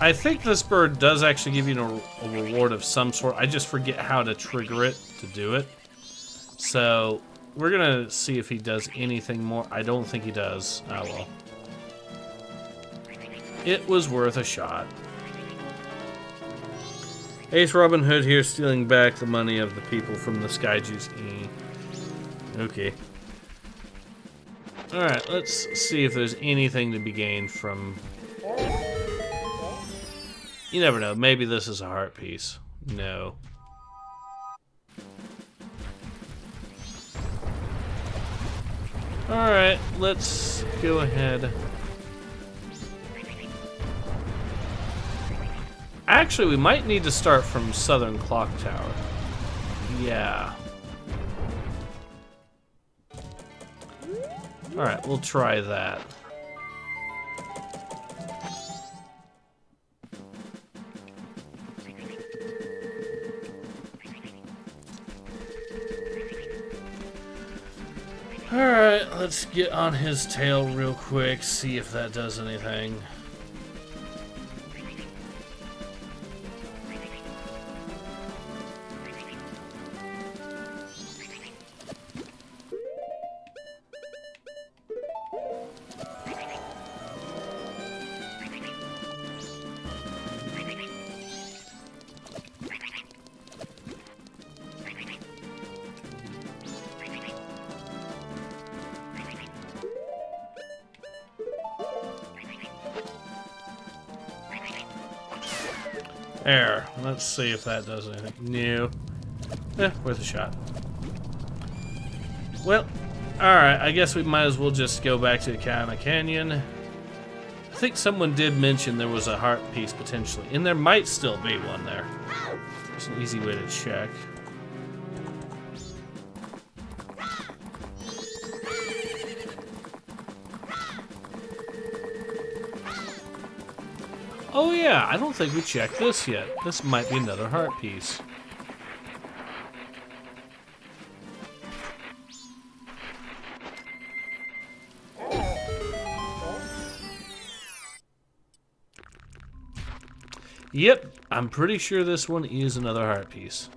I think this bird does actually give you a reward of some sort. I just forget how to trigger it to do it. So we're gonna see if he does anything more. I don't think he does. Oh well. It was worth a shot. Ace Robin Hood here, stealing back the money of the people from the Sky Juice E. Okay. Alright, let's see if there's anything to be gained from... You never know, maybe this is a heart piece. No. Alright, let's go ahead. Actually, we might need to start from Southern Clock Tower. Yeah. Alright, we'll try that. Alright, let's get on his tail real quick, see if that does anything. There, let's see if that does anything. No. Worth a shot. Well, alright, I guess we might as well just go back to Akana Canyon. I think someone did mention there was a heart piece potentially, and there might still be one there. It's an easy way to check. Oh yeah, I don't think we checked this yet. This might be another heart piece. Yep, I'm pretty sure this one is another heart piece.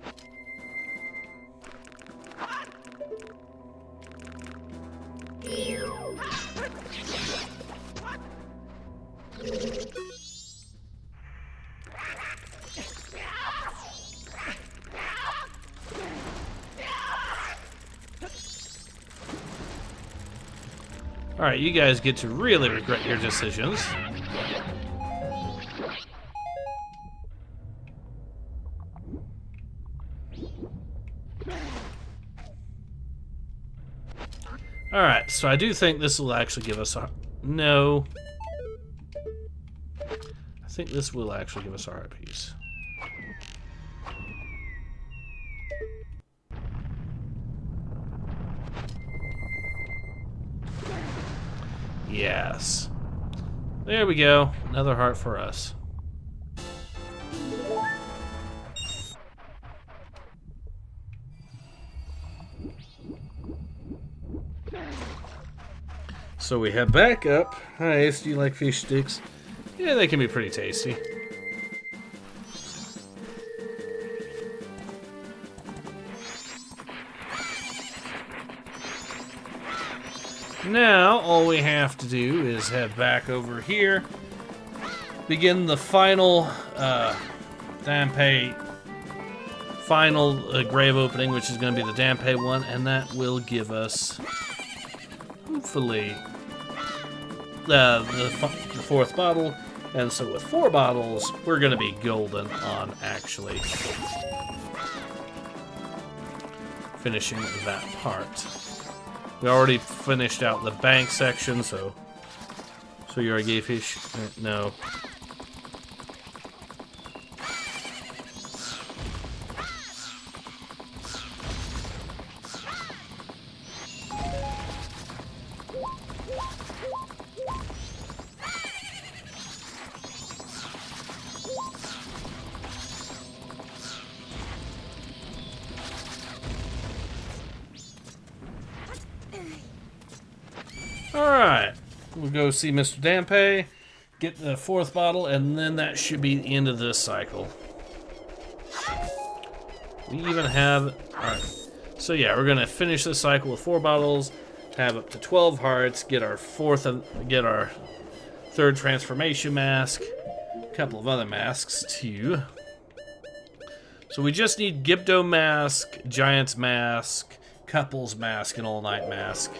Alright, you guys get to really regret your decisions. Alright, so I do think this will actually give us a... No. I think this will actually give us a heart piece. Yes. There we go. Another heart for us. So we head back up. Hi Ace, do you like fish sticks? Yeah, they can be pretty tasty. Now, all we have to do is head back over here, begin the final final grave opening, which is going to be the Dampe one, and that will give us, hopefully, the fourth bottle. And so with 4 bottles, we're going to be golden on actually finishing that part. We already finished out the bank section, so you're a gay fish? No. Alright, we'll go see Mr. Dampe, get the 4th bottle, and then that should be the end of this cycle. We even have... Alright. So yeah, we're going to finish this cycle with 4 bottles, have up to 12 hearts, get our 3rd transformation mask, a couple of other masks too. So we just need Gibdo mask, Giant's mask, Couple's mask, and All Night mask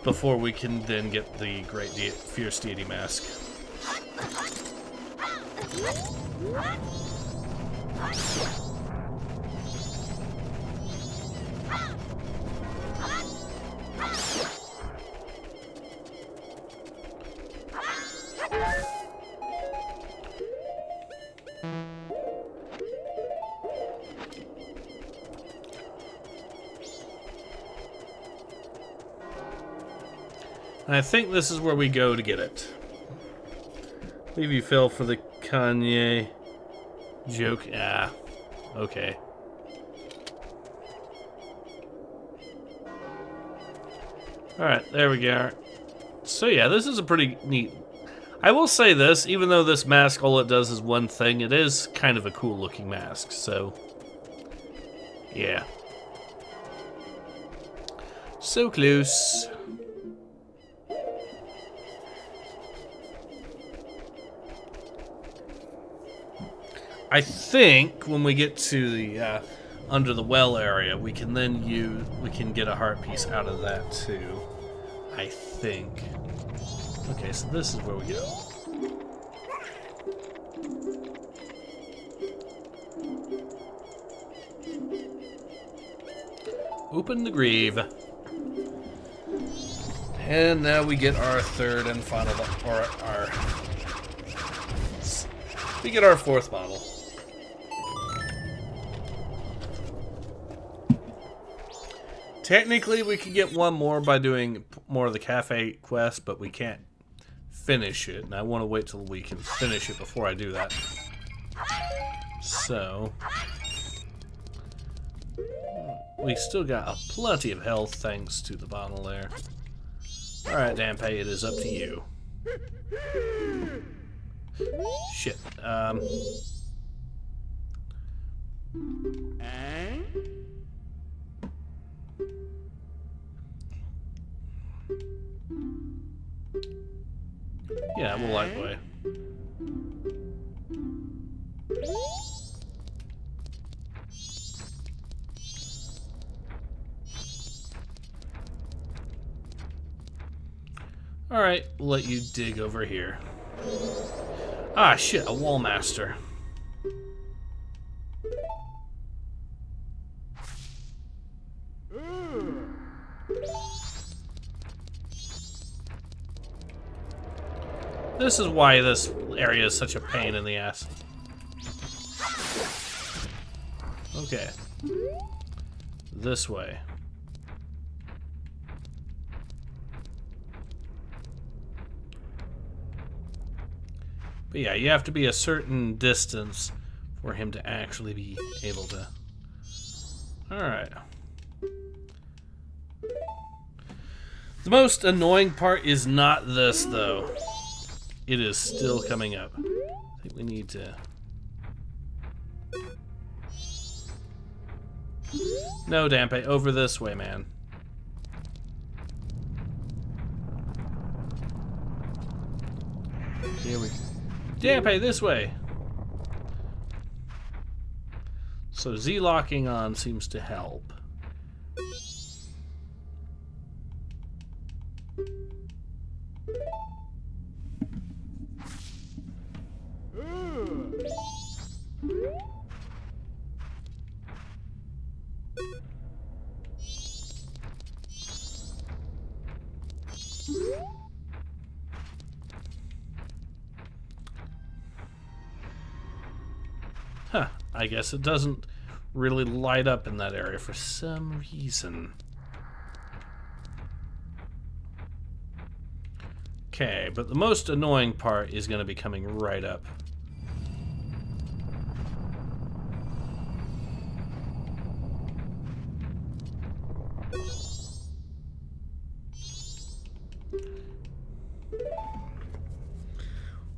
before we can then get the Great Fierce Deity mask. And I think this is where we go to get it. I believe you fell for the Kanye joke. Ah, okay. Alright, there we go. So yeah, this is a pretty neat... I will say this, even though this mask, all it does is one thing, it is kind of a cool looking mask, so... yeah. So close. I think when we get to the under the well area, we can then get a heart piece out of that too. I think. Okay, so this is where we go. Open the grave. And now we get our 3rd and final, we get our 4th bottle. Technically, we could get one more by doing more of the cafe quest, but we can't finish it, and I want to wait till we can finish it before I do that. So, we still got plenty of health thanks to the bottle there. Alright, Dampe, it is up to you. Shit. Yeah, we'll light the way. Alright, we'll let you dig over here. Ah, shit, a wall master. This is why this area is such a pain in the ass. Okay. This way. But yeah, you have to be a certain distance for him to actually be able to... Alright. The most annoying part is not this, though. It is still coming up. I think we need to... No, Dampe, over this way, man. Here we go. Dampe, this way! So Z-locking on seems to help. Huh, I guess it doesn't really light up in that area for some reason. Okay, but the most annoying part is going to be coming right up.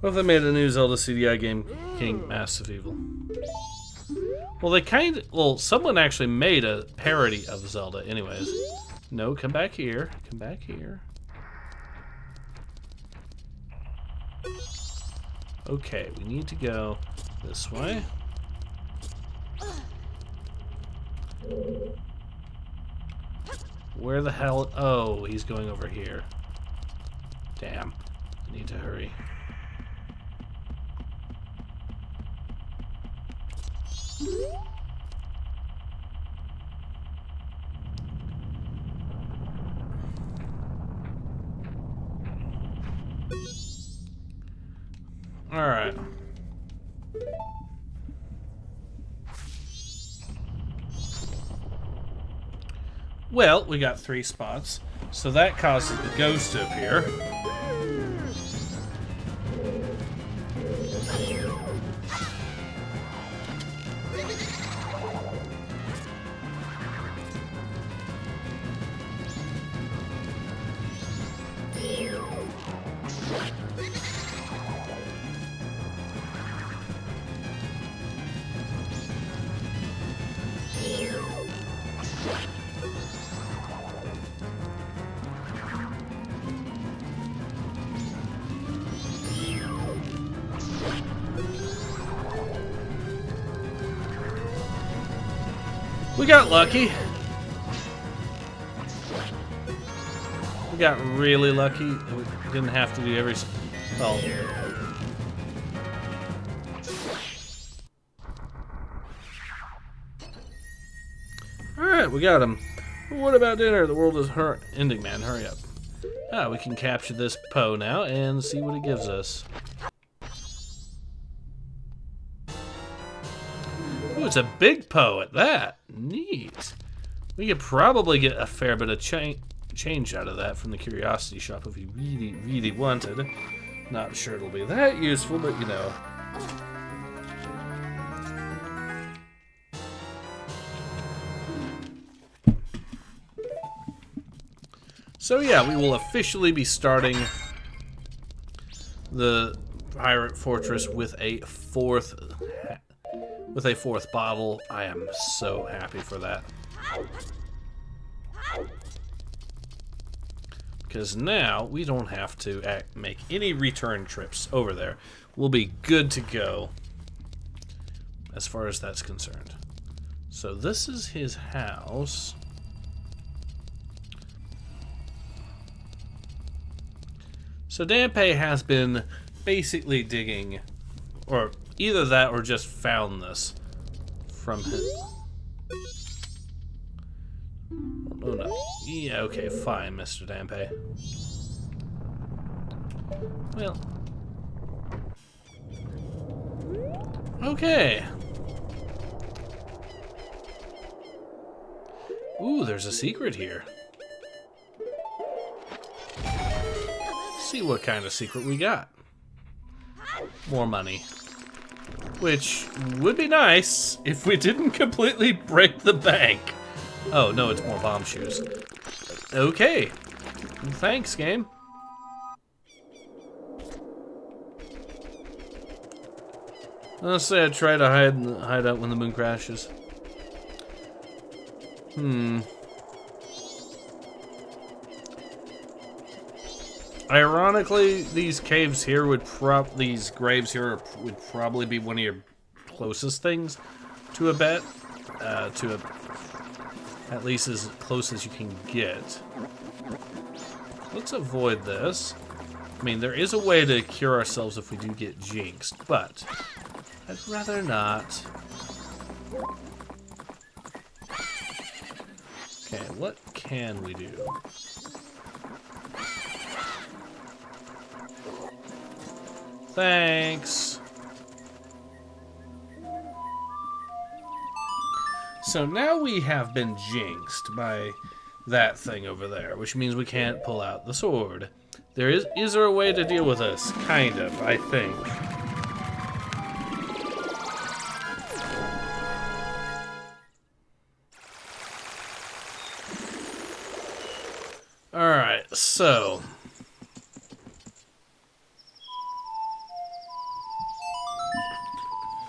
What if they made a new Zelda CDI game, King Massive Evil? Well, well, someone actually made a parody of Zelda anyways. No, come back here. Come back here. Okay, we need to go this way. Where the hell? Oh, he's going over here. Damn. I need to hurry. All right. Well, we got 3 spots, so that causes the ghost to appear. We got lucky. We got really lucky. We didn't have to do every... Oh. Alright, we got him. What about dinner? The world is ending, man. Hurry up. Ah, we can capture this Poe now and see what it gives us. Ooh, it's a big Poe at that. Neat. We could probably get a fair bit of change out of that from the Curiosity Shop if we really, really wanted. Not sure it'll be that useful, but you know. So yeah, we will officially be starting the Pirate Fortress with a fourth bottle. I am so happy for that. Because now we don't have to make any return trips over there. We'll be good to go as far as that's concerned. So this is his house. So Dampe has been basically digging, or either that or just found this from him. Oh no. Yeah, okay, fine, Mr. Dampe. Well. Okay. Ooh, there's a secret here. See what kind of secret we got. More money. Which would be nice if we didn't completely break the bank. Oh, no, it's more bomb shoes. Okay. Thanks, game. Let's say I try to hide out when the moon crashes. Ironically, these caves here these graves here would probably be one of your closest things to a bet, at least as close as you can get. Let's avoid this. I mean, there is a way to cure ourselves if we do get jinxed, but I'd rather not. Okay, what can we do? Thanks. So now we have been jinxed by that thing over there, which means we can't pull out the sword. Is there a way to deal with this? Kind of, I think. Alright, so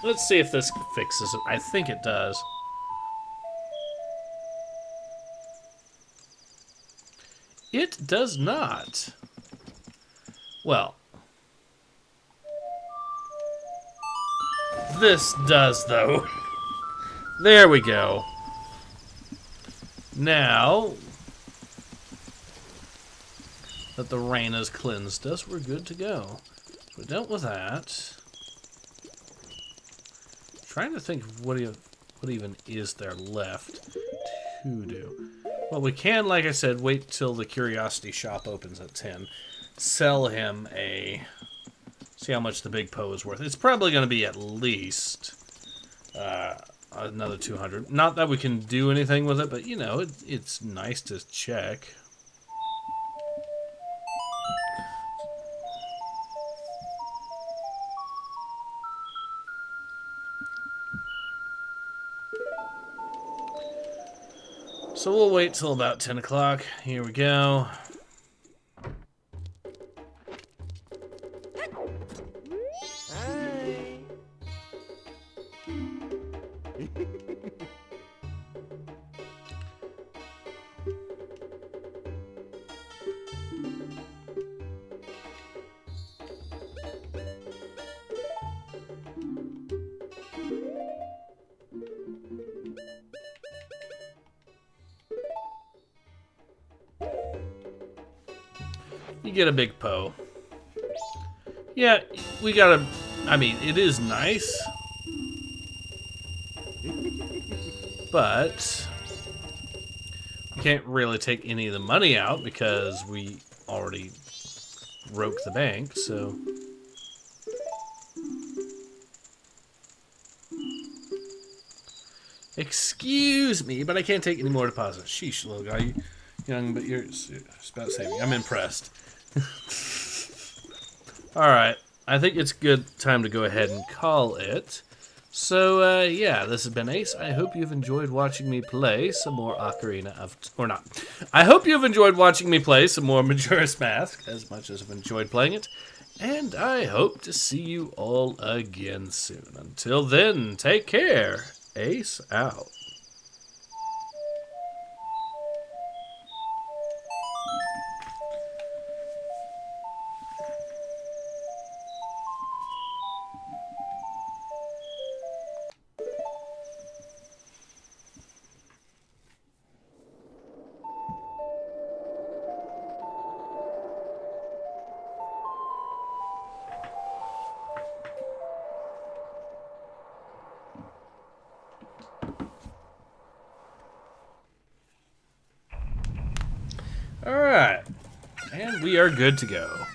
Let's see if this fixes it. I think it does. It does not. Well. This does, though. There we go. Now that the rain has cleansed us, we're good to go. So we dealt with that. Trying to think of what even is there left to do. Well, we can, like I said, wait till the curiosity shop opens at 10. Sell him a... See how much the big Poe is worth. It's probably going to be at least another 200. Not that we can do anything with it, but, you know, it's nice to check. So we'll wait till about 10 o'clock. Here we go. You get a big Poe. Yeah, we gotta... I mean, it is nice. But... we can't really take any of the money out because we already broke the bank, so... Excuse me, but I can't take any more deposits. Sheesh, little guy. You young, but you're about saving. I'm impressed. Alright, I think it's good time to go ahead and call it. So, yeah, this has been Ace. I hope you've enjoyed watching me play some more Ocarina of... or not. I hope you've enjoyed watching me play some more Majora's Mask, as much as I've enjoyed playing it. And I hope to see you all again soon. Until then, take care. Ace out. Alright, and we are good to go.